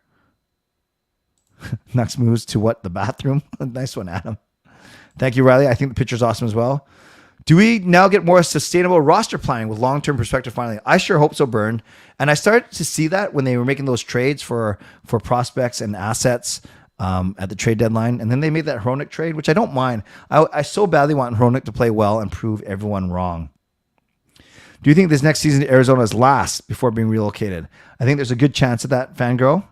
B: Next moves to what? The bathroom? Nice one, Adam. Thank you, Riley. I think the picture's awesome as well. Do we now get more sustainable roster planning with long-term perspective finally? I sure hope so, Byrne. And I started to see that when they were making those trades for prospects and assets at the trade deadline. And then they made that Hronik trade, which I don't mind. I so badly want Hronik to play well and prove everyone wrong. Do you think this next season Arizona is last before being relocated? I think there's a good chance of that, Fangirl.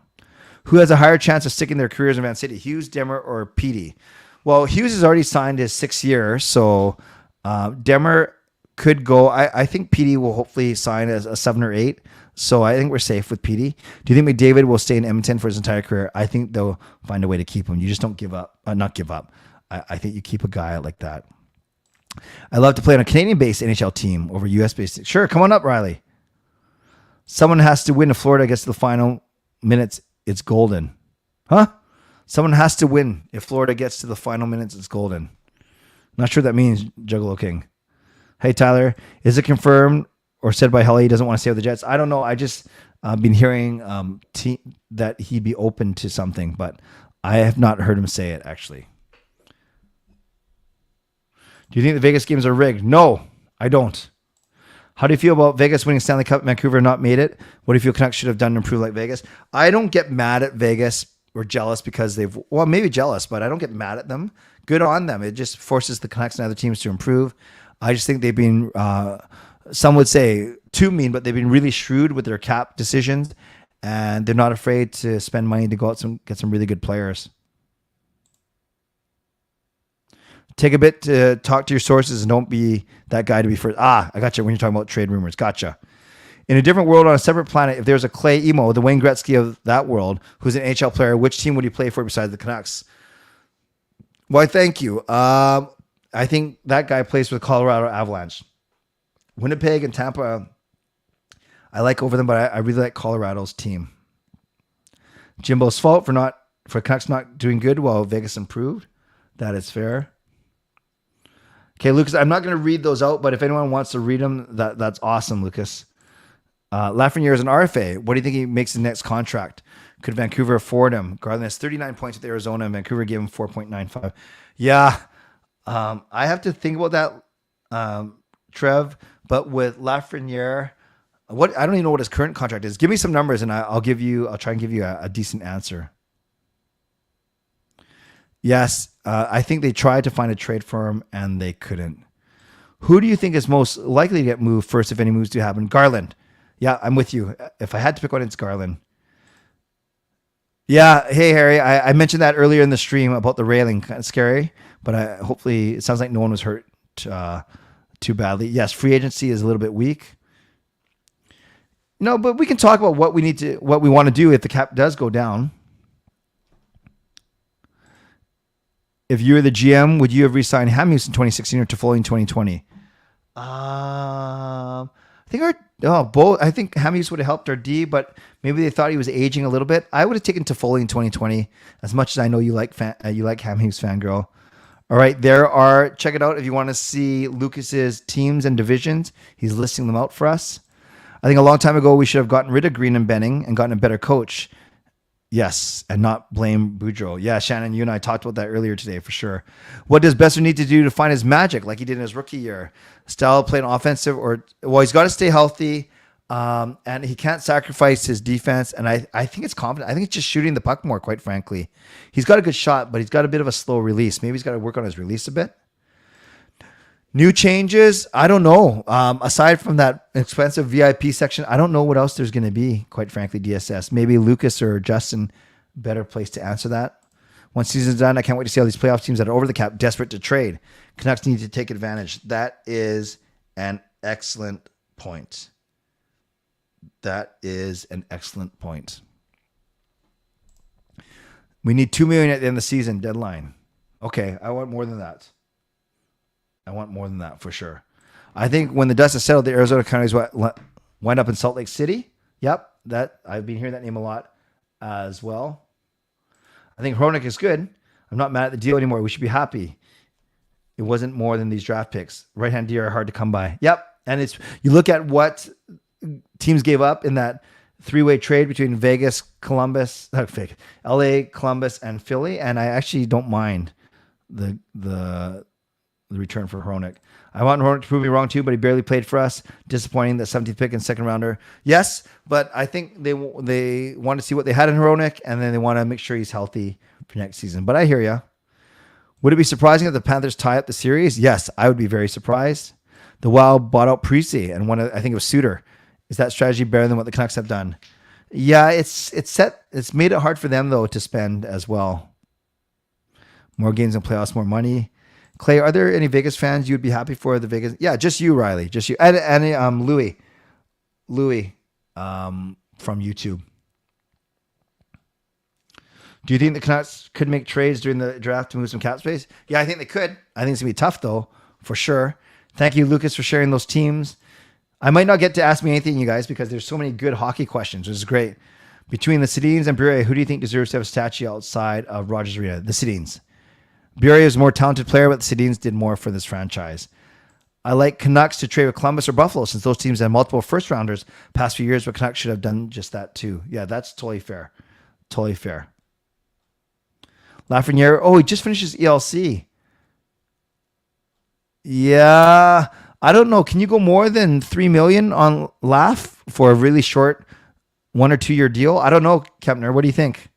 B: Who has a higher chance of sticking their careers in Van City, Hughes, Demmer, or Petey? Well, Hughes has already signed his 6th year, so Demmer could go. I think Petey will hopefully sign as a 7 or 8, so I think we're safe with Petey. Do you think McDavid will stay in Edmonton for his entire career? I think they'll find a way to keep him. You just don't give up. Not give up. I think you keep a guy like that. I love to play on a Canadian-based NHL team over US-based. Sure, come on up, Riley. Someone has to win if Florida gets to the final minutes. It's golden. Huh? Someone has to win. If Florida gets to the final minutes, it's golden. Not sure what that means, Juggalo King. Hey, Tyler, is it confirmed or said by Helly he doesn't want to stay with the Jets? I don't know. I just been hearing that he'd be open to something, but I have not heard him say it, actually. Do you think the Vegas games are rigged? No, I don't. How do you feel about Vegas winning Stanley Cup? Vancouver not made it. What do you feel Canucks should have done to improve like Vegas? I don't get mad at Vegas or jealous because maybe jealous, but I don't get mad at them. Good on them. It just forces the Canucks and other teams to improve. I just think they've been, some would say too mean, but they've been really shrewd with their cap decisions, and they're not afraid to spend money to go out and get some really good players. Take a bit to talk to your sources and don't be that guy to be first. I got you when you're talking about trade rumors. Gotcha. In a different world on a separate planet, if there's a Clay Emo, the Wayne Gretzky of that world, who's an NHL player, which team would you play for besides the Canucks? Why, thank you. I think that guy plays for the Colorado Avalanche. Winnipeg and Tampa, I like over them, but I really like Colorado's team. Jimbo's fault for Canucks not doing good while Vegas improved. That is fair. Okay, Lucas, I'm not going to read those out, but if anyone wants to read them, that's awesome, Lucas. Lafreniere is an RFA. What do you think he makes his next contract? Could Vancouver afford him? Garland has 39 points with Arizona, and Vancouver gave him 4.95. Yeah, I have to think about that, Trev. But with Lafreniere, I don't even know what his current contract is. Give me some numbers, and I'll try and give you a decent answer. Yes, I think they tried to find a trade for him, and they couldn't. Who do you think is most likely to get moved first if any moves do happen? Garland. Yeah, I'm with you. If I had to pick one, it's Garland. Yeah, hey, Harry. I mentioned that earlier in the stream about the railing. Kind of scary, but hopefully it sounds like no one was hurt too badly. Yes, free agency is a little bit weak. No, but we can talk about what we want to do if the cap does go down. If you were the GM, would you have re-signed Hamhuis in 2016 or Toffoli in 2020? I think Hamhuis would have helped our D, but maybe they thought he was aging a little bit. I would have taken Toffoli in 2020, as much as I know you like Hamhuis, Fangirl. All right, check it out if you want to see Lucas's teams and divisions. He's listing them out for us. I think a long time ago we should have gotten rid of Green and Benning and gotten a better coach. Yes, and not blame Boudreau. Yeah, Shannon, you and I talked about that earlier today for sure. What does Besser need to do to find his magic like he did in his rookie year? Style playing offensive he's got to stay healthy, and he can't sacrifice his defense. And I think it's confident. I think it's just shooting the puck more, quite frankly. He's got a good shot, but he's got a bit of a slow release. Maybe he's got to work on his release a bit. New changes? I don't know. Aside from that expensive VIP section, I don't know what else there's going to be, quite frankly, DSS. Maybe Lucas or Justin, better place to answer that. Once season's done, I can't wait to see all these playoff teams that are over the cap, desperate to trade. Canucks need to take advantage. That is an excellent point. We need $2 million at the end of the season deadline. Okay, I want more than that. For sure. I think when the dust is settled, the Arizona Counties wind up in Salt Lake City. Yep, that I've been hearing that name a lot as well. I think Hronik is good. I'm not mad at the deal anymore. We should be happy. It wasn't more than these draft picks. Right-hand D are hard to come by. Yep. And it's you look at what teams gave up in that three-way trade between Vegas, Columbus, LA, Columbus, and Philly, and I actually don't mind the return for Hronik. I want Hronik to prove me wrong too, but he barely played for us. Disappointing, the 17th pick and second rounder. Yes, but I think they want to see what they had in Hronik, and then they want to make sure he's healthy for next season. But I hear you. Would it be surprising if the Panthers tie up the series? Yes, I would be very surprised. The Wild bought out Precy and I think it was Suter. Is that strategy better than what the Canucks have done? Yeah, it's made it hard for them though to spend as well. More games in playoffs, more money. Clay, are there any Vegas fans you'd be happy for the Vegas? Yeah, just you, Riley, just you, and Louis, from YouTube. Do you think the Canucks could make trades during the draft to move some cap space? Yeah, I think they could. I think it's going to be tough, though, for sure. Thank you, Lucas, for sharing those teams. I might not get to ask me anything, you guys, because there's so many good hockey questions, which is great. Between the Sedins and Bure, who do you think deserves to have a statue outside of Rogers Arena? The Sedins. Bure is a more talented player, but the Sedins did more for this franchise. I like Canucks to trade with Columbus or Buffalo, since those teams had multiple first-rounders past few years, but Canucks should have done just that, too. Yeah, that's totally fair. Totally fair. Lafreniere, he just finished his ELC. Yeah, I don't know. Can you go more than $3 million on Laf for a really short 1 or 2 year deal? I don't know, Kempner. What do you think?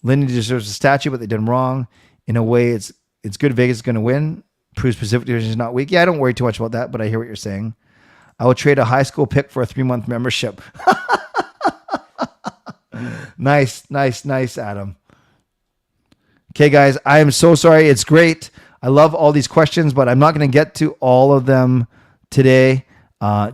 B: Lindy deserves a statue, but they did him wrong. In a way, it's good Vegas is going to win. Proves Pacific Division is not weak. Yeah, I don't worry too much about that, but I hear what you're saying. I will trade a high school pick for a 3-month membership. Nice, Adam. Okay, guys, I am so sorry. It's great. I love all these questions, but I'm not going to get to all of them today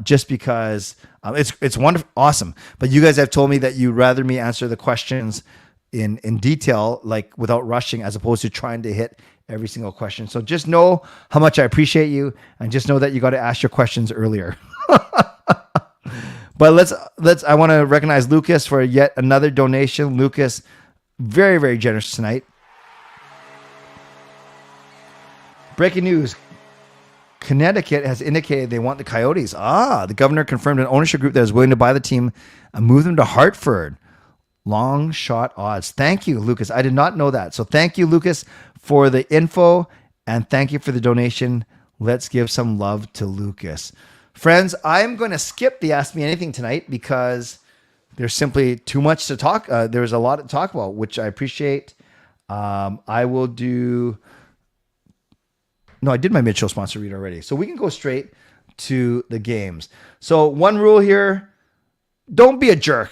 B: just because it's wonderful, awesome. But you guys have told me that you'd rather me answer the questions in detail, like without rushing, as opposed to trying to hit every single question. So just know how much I appreciate you, and just know that you got to ask your questions earlier. But I want to recognize Lucas for yet another donation. Lucas, very, very generous tonight. Breaking news. Connecticut has indicated they want the Coyotes. The governor confirmed an ownership group that is willing to buy the team and move them to Hartford. Long shot odds. Thank you, Lucas. I did not know that. So thank you, Lucas, for the info, and thank you for the donation. Let's give some love to Lucas. Friends, I'm going to skip the Ask Me Anything tonight because there's simply too much to talk. There's a lot to talk about, which I appreciate. I will do... No, I did my mid-show sponsor read already. So we can go straight to the games. So one rule here, don't be a jerk.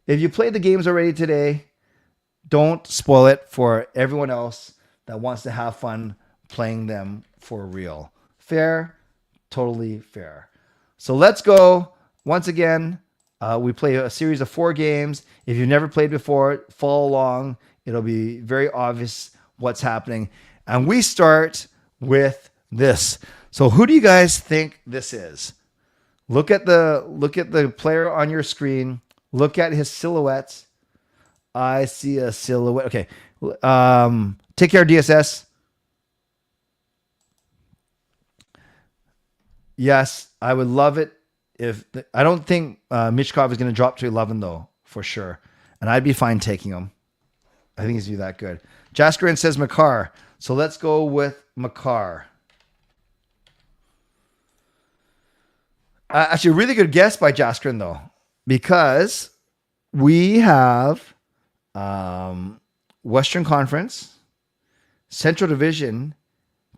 B: If you played the games already today, don't spoil it for everyone else that wants to have fun playing them for real. Fair, totally fair. So let's go. Once again, we play a series of 4 games. If you've never played before, follow along. It'll be very obvious what's happening. And we start with this. So who do you guys think this is? Look at the player on your screen. Look at his silhouette. I see a silhouette. Okay. Take care, DSS. Yes, I would love it if I don't think Michkov is going to drop to 11 though, for sure. And I'd be fine taking him. I think he's that good. Jaskarin says Makar. So let's go with Makar. Actually, a really good guess by Jaskarin, though, because we have Western Conference, Central Division,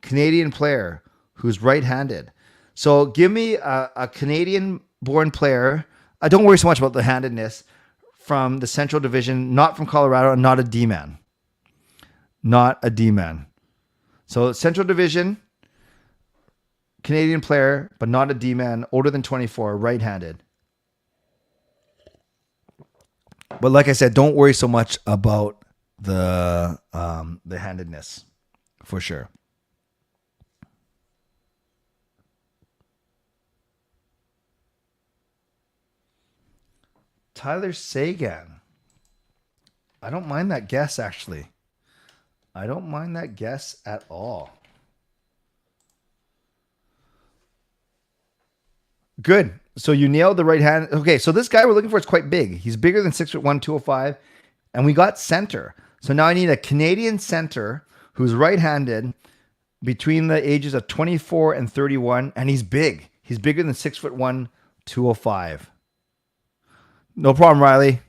B: Canadian player who's right-handed. So give me a Canadian-born player. I don't worry so much about the handedness from the Central Division, not from Colorado, and not a D-man. Not a D-man. So Central Division, Canadian player, but not a D-man, older than 24, right-handed. But like I said, don't worry so much about the handedness, for sure. Tyler Sagan. I don't mind that guess, actually. I don't mind that guess at all. Good. So you nailed the right hand. Okay, so this guy we're looking for is quite big. He's bigger than 6'1", 205. And we got center. So now I need a Canadian center who's right-handed between the ages of 24 and 31. And he's big. He's bigger than 6'1", 205. No problem, Riley.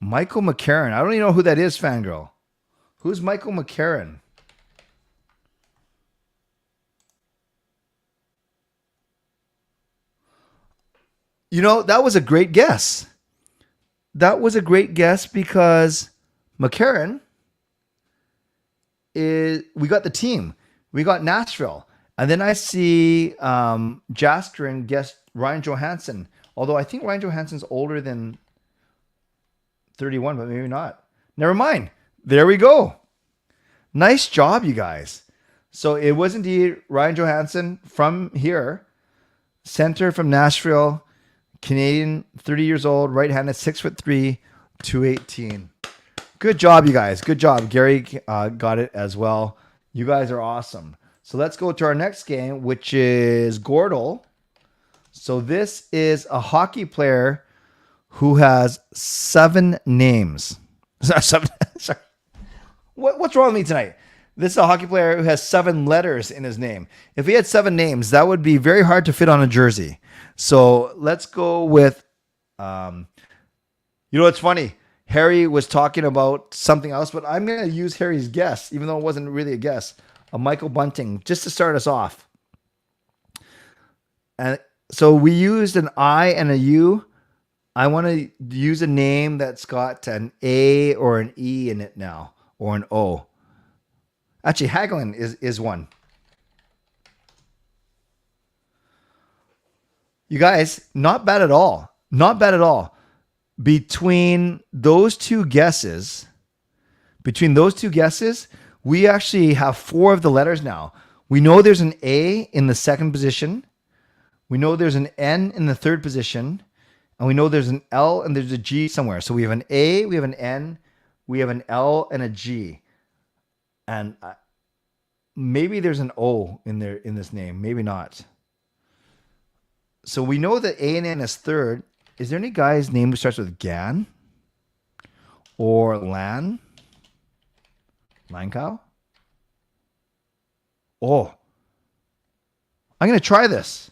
B: Michael McCarron. I don't even know who that is, Fangirl. Who's Michael McCarron? You know, that was a great guess. That was a great guess because McCarron is, we got the team. We got Nashville. And then I see Jastrin guessed Ryan Johansson. Although I think Ryan Johansson's older than 31, but maybe not. Never mind. There we go. Nice job, you guys. So it was indeed Ryan Johansson from here. Center from Nashville. Canadian, 30 years old, right-handed, 6'3", 218. Good job, you guys. Good job. Gary got it as well. You guys are awesome. So let's go to our next game, which is Gordle. So this is a hockey player who has 7 names. Sorry. What's wrong with me tonight? This is a hockey player who has 7 letters in his name. If he had 7 names, that would be very hard to fit on a jersey. So let's go with, you know, it's funny. Harry was talking about something else, but I'm going to use Harry's guess, even though it wasn't really a guess, a Michael Bunting, just to start us off. And so we used an I and a U. I want to use a name that's got an A or an E in it now, or an O. Actually, Hagelin is one. You guys, not bad at all. Not bad at all. Between those two guesses, we actually have 4 of the letters now. We know there's an A in the second position. We know there's an N in the third position. And we know there's an L and there's a G somewhere. So we have an A, we have an N, we have an L and a G. And maybe there's an O in there in this name. Maybe not. So we know that A and N is third. Is there any guy's name who starts with Gan? Or Lan? Lankow? Oh. I'm going to try this.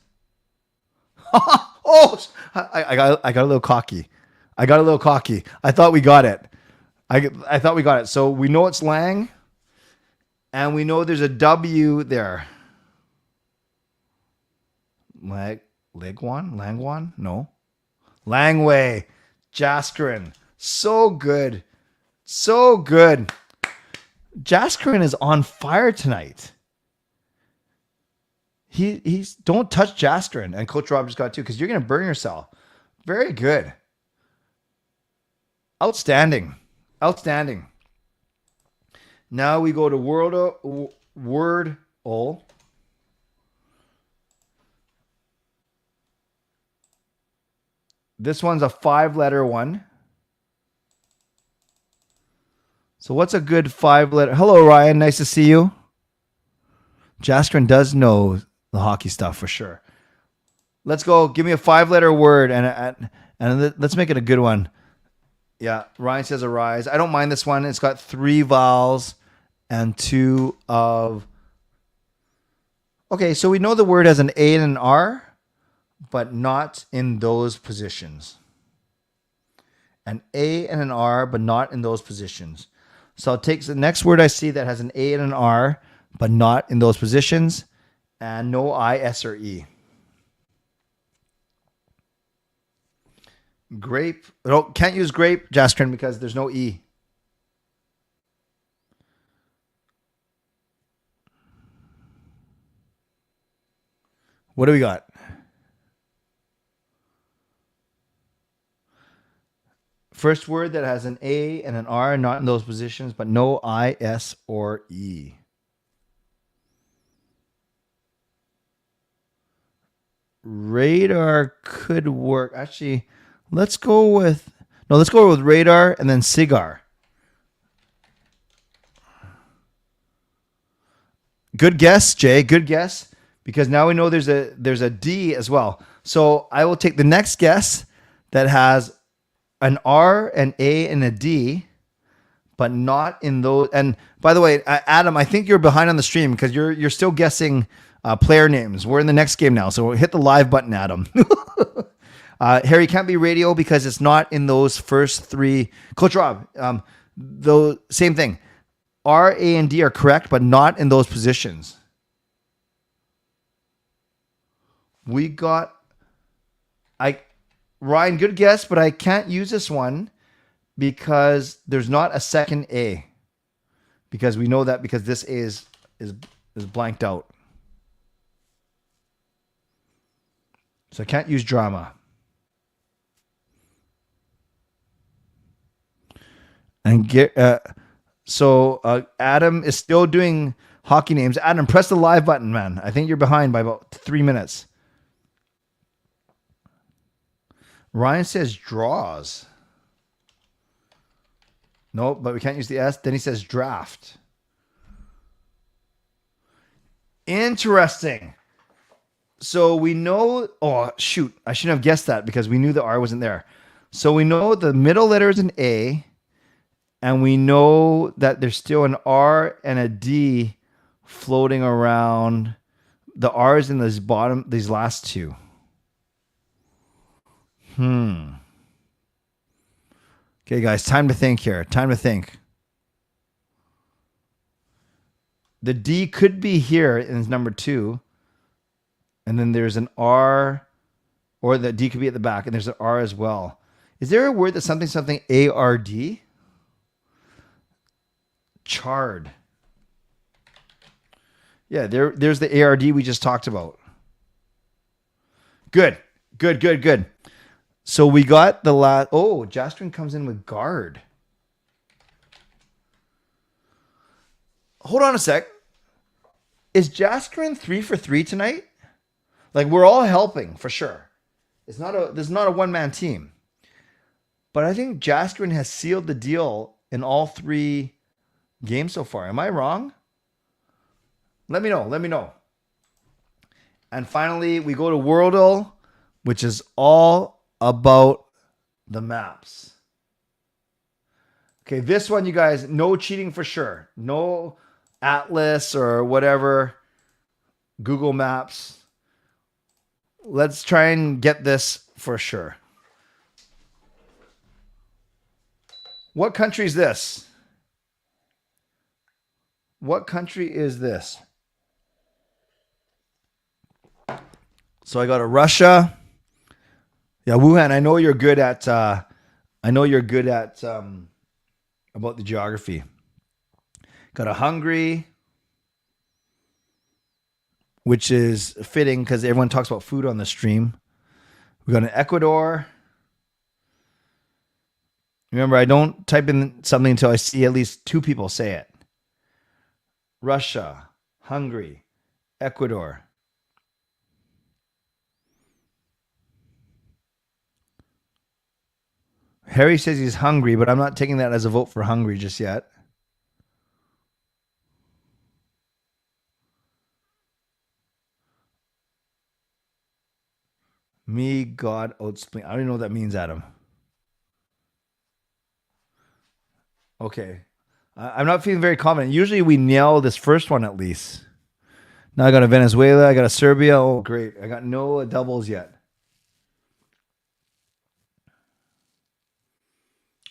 B: Oh, I got a little cocky. I thought we got it. I thought we got it. So we know it's Lang. And we know there's a W there. Langwan? No. Langway. Jaskrin. So good. So good. Jaskrin is on fire tonight. He's don't touch Jaskrin. And Coach Rob just got 2 because you're going to burn yourself. Very good. Outstanding. Outstanding. Now we go to Wordle. This one's a 5-letter one. So what's a good 5-letter? Hello, Ryan. Nice to see you. Jaskrin does know the hockey stuff for sure. Let's go. Give me a 5-letter word and let's make it a good one. Yeah, Ryan says arise. I don't mind this one. It's got 3 vowels and 2 of... Okay, so we know the word has an A and an R, but not in those positions. An A and an R, but not in those positions. So I'll take the next word I see that has an A and an R, but not in those positions, and no I, S, or E. Grape. No, can't use grape, Jaskrin, because there's no E. What do we got? First word that has an A and an R, not in those positions, but no I, S, or E. Radar could work. Actually, let's go with... No, let's go with radar and then cigar. Good guess, Jay. Good guess. Because now we know there's a D as well. So I will take the next guess that has an R, an A, and a D, but not in those. And by the way, Adam, I think you're behind on the stream because you're still guessing player names. We're in the next game now, so hit the live button, Adam. Harry can't be radio because it's not in those first three. Coach Rob, though same thing. R, A, and D are correct, but not in those positions. We got Ryan, good guess, but I can't use this one because there's not a second A. Because we know that because this A is blanked out. So I can't use drama. And Adam is still doing hockey names. Adam, press the live button, man. I think you're behind by about 3 minutes. Ryan says draws. No, but we can't use the S. Then he says draft. Interesting. So we know, oh, shoot. I shouldn't have guessed that because we knew the R wasn't there. So we know the middle letter is an A. And we know that there's still an R and a D floating around. The R is in these last two. Okay, guys, time to think here. Time to think. The D could be here in number 2. And then there's an R, or the D could be at the back, and there's an R as well. Is there a word that's something A-R-D? Charred. Yeah, there's the ARD we just talked about. Good. So we got the last. Oh, Jastrin comes in with guard. Hold on a sec. Is Jastrin 3 for 3 tonight? Like, we're all helping for sure. This is not a one-man team. But I think Jastrin has sealed the deal in all 3 games so far. Am I wrong? Let me know. And finally, we go to Wordle, which is all about the maps. Okay, this one, you guys, no cheating for sure. No Atlas or whatever. Google Maps. Let's try and get this for sure. What country is this? What country is this? So I got a Russia. Yeah, Wuhan. I know you're good at. About the geography. Got a Hungary, which is fitting because everyone talks about food on the stream. We got an Ecuador. Remember, I don't type in something until I see at least 2 people say it. Russia, Hungary, Ecuador. Harry says he's hungry, but I'm not taking that as a vote for Hungary just yet. Me, God, outspleen. I don't even know what that means, Adam. Okay. I'm not feeling very confident. Usually we nail this first one at least. Now I got a Venezuela. I got a Serbia. Oh, great. I got no doubles yet.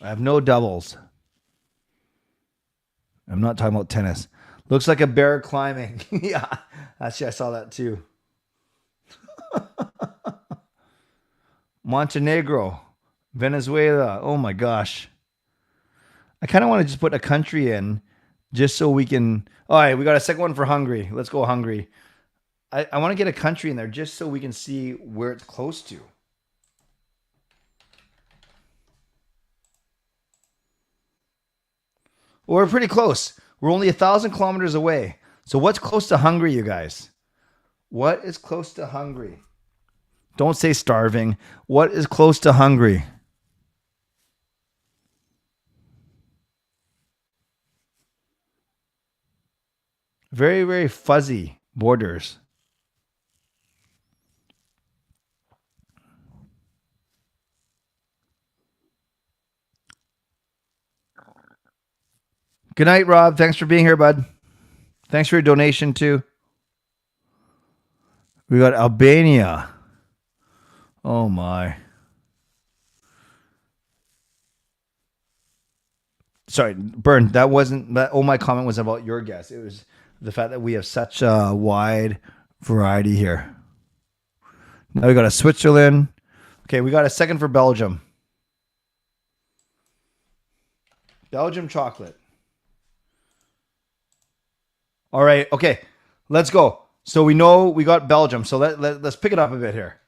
B: I have no doubles. I'm not talking about tennis. Looks like a bear climbing. Yeah. Actually, I saw that too. Montenegro. Venezuela. Oh my gosh. I kind of want to just put a country in just so we can. All right, we got a second one for Hungary. Let's go Hungary. I want to get a country in there just so we can see where it's close to. Well, we're pretty close. We're only 1,000 kilometers away. So what's close to Hungary, you guys? What is close to Hungary? Don't say starving. What is close to Hungary? Very, very fuzzy borders. Good night, Rob. Thanks for being here, bud. Thanks for your donation, too. We got Albania. Oh, my. Sorry, Bern, that wasn't... That, oh, my comment was about your guess. It was the fact that we have such a wide variety here. Now we got a Switzerland. Okay, we got a second for Belgium. Belgium chocolate. All right, okay, let's go. So we know we got Belgium. So let's pick it up a bit here.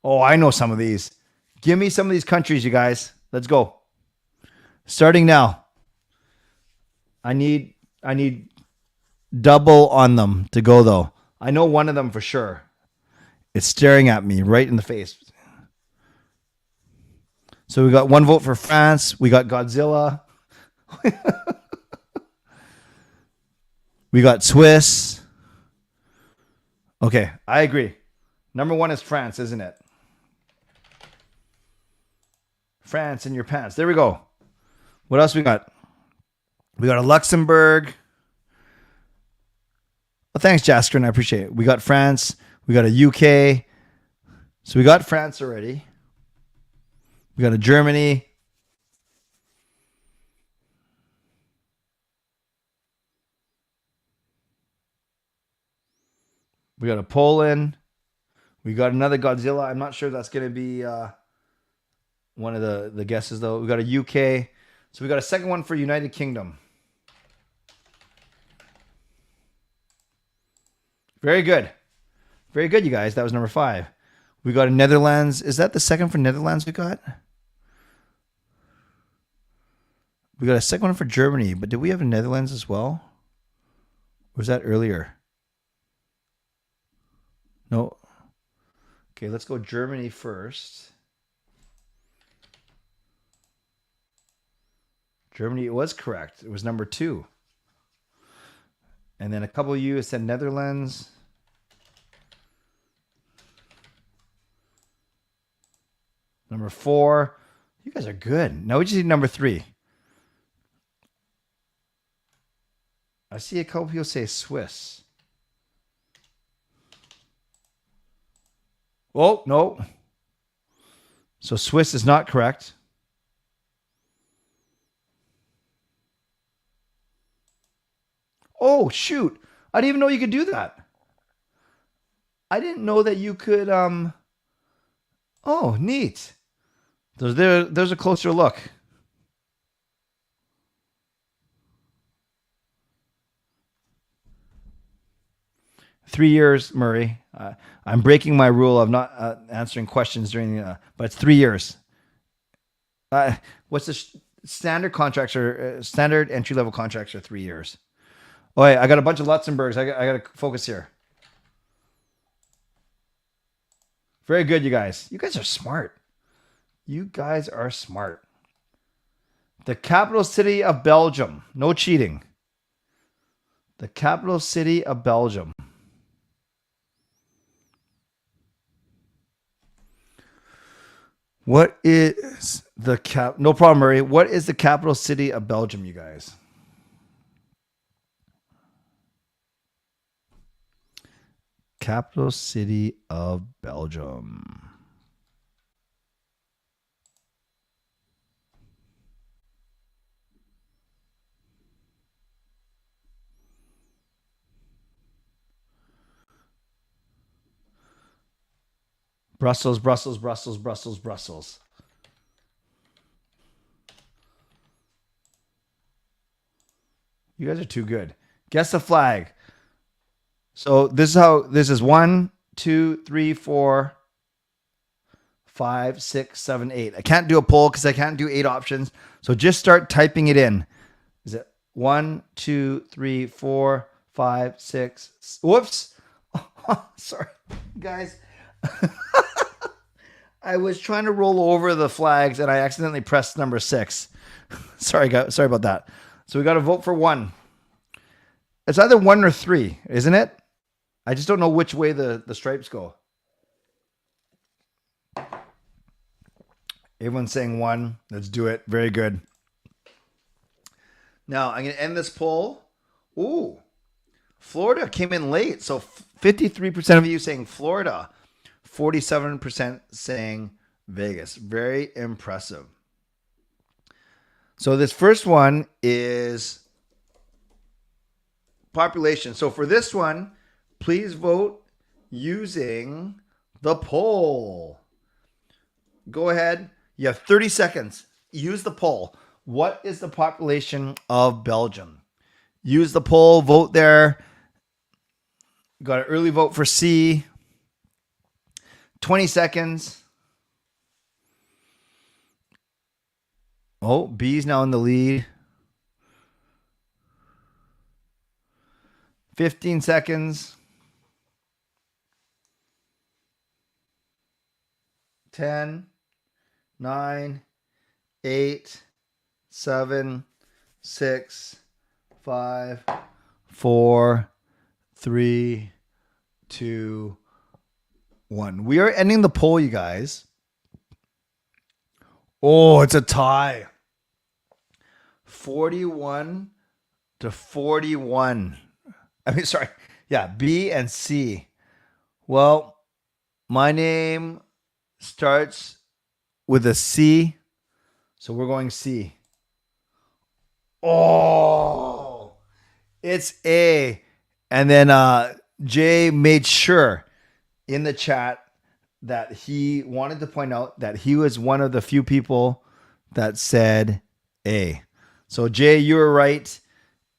B: Oh, I know some of these. Give me some of these countries, you guys. Let's go. Starting now. I need double on them to go, though. I know one of them for sure. It's staring at me right in the face. So we got one vote for France. We got Godzilla. We got Swiss. Okay, I agree. Number one is France, isn't it? France in your pants. There we go. What else we got? We got a Luxembourg. Well, thanks, Jaskrin. I appreciate it. We got France. We got a UK. So we got France already. We got a Germany. We got a Poland. We got another Godzilla. I'm not sure that's going to be one of the guesses, though. We got a UK. So we got a second one for United Kingdom. Very good. Very good, you guys. That was number 5. We got a Netherlands. Is that the second for Netherlands we got? We got a second one for Germany. But did we have a Netherlands as well? Or was that earlier? No. Okay, let's go Germany first. Germany, it was correct. It was number 2. And then a couple of you said Netherlands. Number 4. You guys are good. Now we just need number 3. I see a couple people say Swiss. Oh, no. So Swiss is not correct. Oh, shoot. I didn't even know you could do that. I didn't know that you could... Oh, neat. There's a closer look. Three years, Murray. I'm breaking my rule of not answering questions during the... but it's 3 years. What's the standard contracts or standard entry-level contracts are 3 years. Oh, wait, I got a bunch of Luxembourgs. I got to focus here. Very good, you guys. You guys are smart. You guys are smart. The capital city of Belgium. No cheating. The capital city of Belgium. What is the No problem, Murray. What is the capital city of Belgium, you guys? Capital city of Belgium. Brussels, Brussels, Brussels, Brussels, Brussels. You guys are too good. Guess the flag. So this is 1, 2, 3, 4, 5, 6, 7, 8. I can't do a poll because I can't do 8 options. So just start typing it in. Is it 1, 2, 3, 4, 5, 6? Whoops. Sorry, guys. I was trying to roll over the flags and I accidentally pressed number 6. Sorry, guys. Sorry about that. So we got to vote for 1. It's either 1 or 3, isn't it? I just don't know which way the stripes go. Everyone's saying 1. Let's do it. Very good. Now, I'm going to end this poll. Ooh, Florida came in late. So 53% of you saying Florida, 47% saying Vegas. Very impressive. So this first one is population. So for this one, please vote using the poll. Go ahead. You have 30 seconds. Use the poll. What is the population of Belgium? Use the poll. Vote there. Got an early vote for C. 20 seconds. Oh, B's now in the lead. 15 seconds. 10, 9, 8, 7, 6, 5, 4, 3, 2, 1. We are ending the poll, you guys. Oh, it's a tie. 41 to 41. Sorry. Yeah, B and C. Well, my name starts with a C, so we're going C. Oh, it's A. And then Jay made sure in the chat that he wanted to point out that he was one of the few people that said A. So Jay, you were right.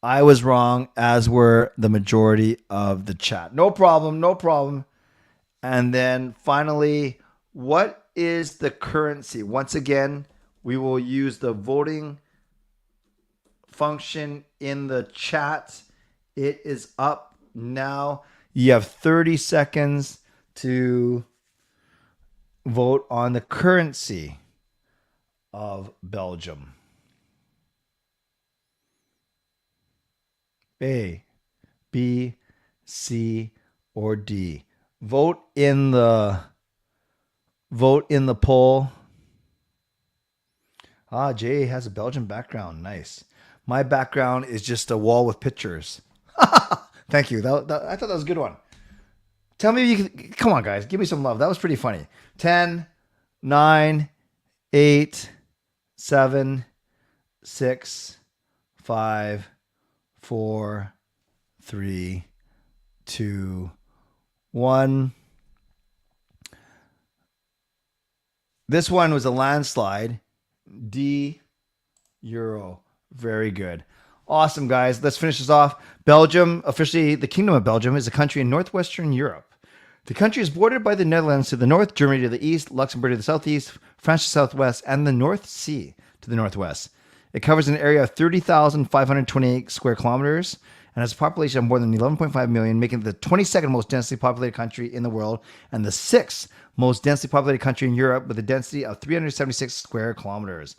B: I was wrong, as were the majority of the chat. No problem, no problem. And then finally, what is the currency? Once again, we will use the voting function in the chat. It is up now. You have 30 seconds to vote on the currency of Belgium. A, B, C, or D. Vote in the poll. Ah, Jay has a Belgian background. Nice. My background is just a wall with pictures. Thank you. I thought that was a good one. Tell me if you can. Come on, guys. Give me some love. That was pretty funny. 10, 9, 8, 7, 6, 5, 4, 3, 2, 1. This one was a landslide. D, Euro. Very good. Awesome, guys. Let's finish this off. Belgium, officially the Kingdom of Belgium, is a country in northwestern Europe. The country is bordered by the Netherlands to the north, Germany to the east, Luxembourg to the southeast, France to the southwest, and the North Sea to the northwest. It covers an area of 30,528 square kilometers and has a population of more than 11.5 million, making it the 22nd most densely populated country in the world and the 6th most densely populated country in Europe with a density of 376 square kilometers.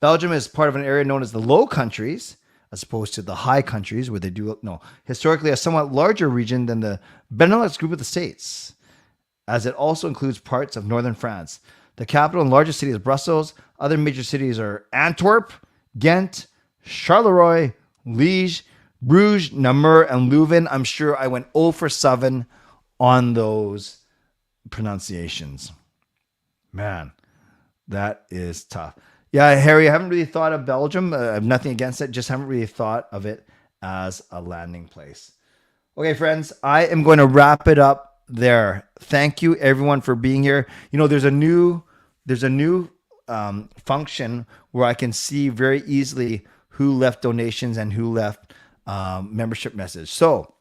B: Belgium is part of an area known as the Low Countries, as opposed to the High Countries, where they do historically a somewhat larger region than the Benelux group of the states, as it also includes parts of northern France. The capital and largest city is Brussels. Other major cities are Antwerp, Ghent, Charleroi, Liège, Bruges, Namur, and Leuven. I'm sure I went 0 for 7 on those pronunciations. Man, that is tough. Yeah, Harry, I haven't really thought of Belgium. I have nothing against it. Just haven't really thought of it as a landing place. Okay, friends, I am going to wrap it up there. Thank you, everyone, for being here. You know, there's a new function where I can see very easily who left donations and who left membership message. So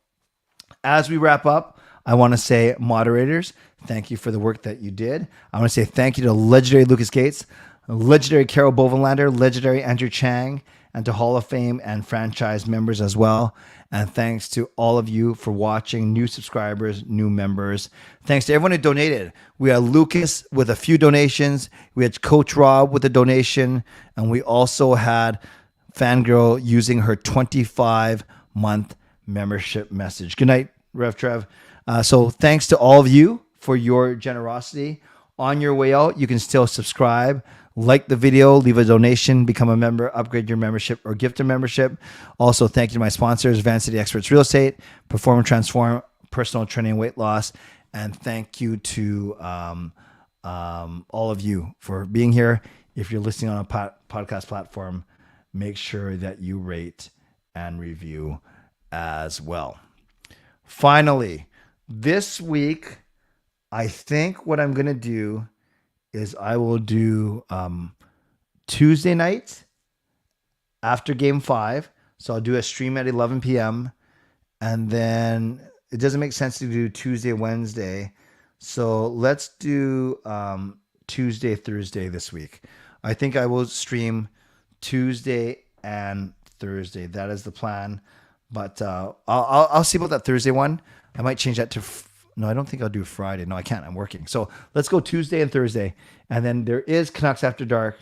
B: as we wrap up, I want to say, moderators, thank you for the work that you did. I want to say thank you to legendary Lucas Gates, legendary Carol Bovenlander, legendary Andrew Chang, and to Hall of Fame and franchise members as well. And thanks to all of you for watching, new subscribers, new members. Thanks to everyone who donated. We had Lucas with a few donations. We had Coach Rob with a donation. And we also had Fangirl using her 25-month membership message. Good night, Rev Trev. So thanks to all of you for your generosity. On your way out, you can still subscribe, like the video, leave a donation, become a member, upgrade your membership, or gift a membership. Also, thank you to my sponsors, Van City Experts Real Estate, Perform and Transform, Personal Training and Weight Loss. And thank you to all of you for being here. If you're listening on a podcast platform, make sure that you rate and review as well. Finally, this week, I think what I'm going to do is I will do Tuesday night after game 5. So I'll do a stream at 11 p.m. And then it doesn't make sense to do Tuesday, Wednesday. So let's do Tuesday, Thursday this week. I think I will stream Tuesday and Thursday. That is the plan. But I'll see about that Thursday one. I might change that to... No, I don't think I'll do Friday. No, I can't. I'm working. So let's go Tuesday and Thursday. And then there is Canucks After Dark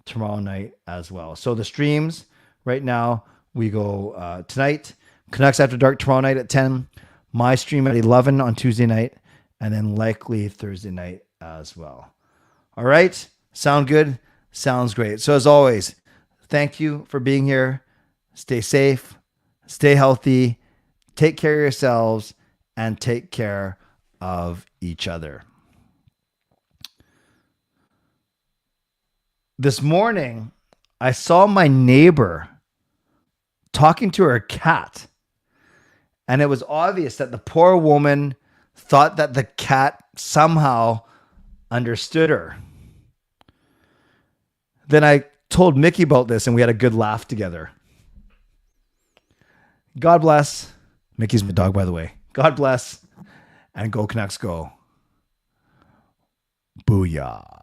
B: tomorrow night as well. So the streams right now, we go tonight, Canucks After Dark tomorrow night at 10, my stream at 11 on Tuesday night, and then likely Thursday night as well. All right. Sound good? Sounds great. So as always, thank you for being here. Stay safe, stay healthy, take care of yourselves, and take care of each other. This morning, I saw my neighbor talking to her cat, and it was obvious that the poor woman thought that the cat somehow understood her. Then I told Mickey about this, and we had a good laugh together. God bless. Mickey's my dog, by the way. God bless, and go Canucks go. Booyah.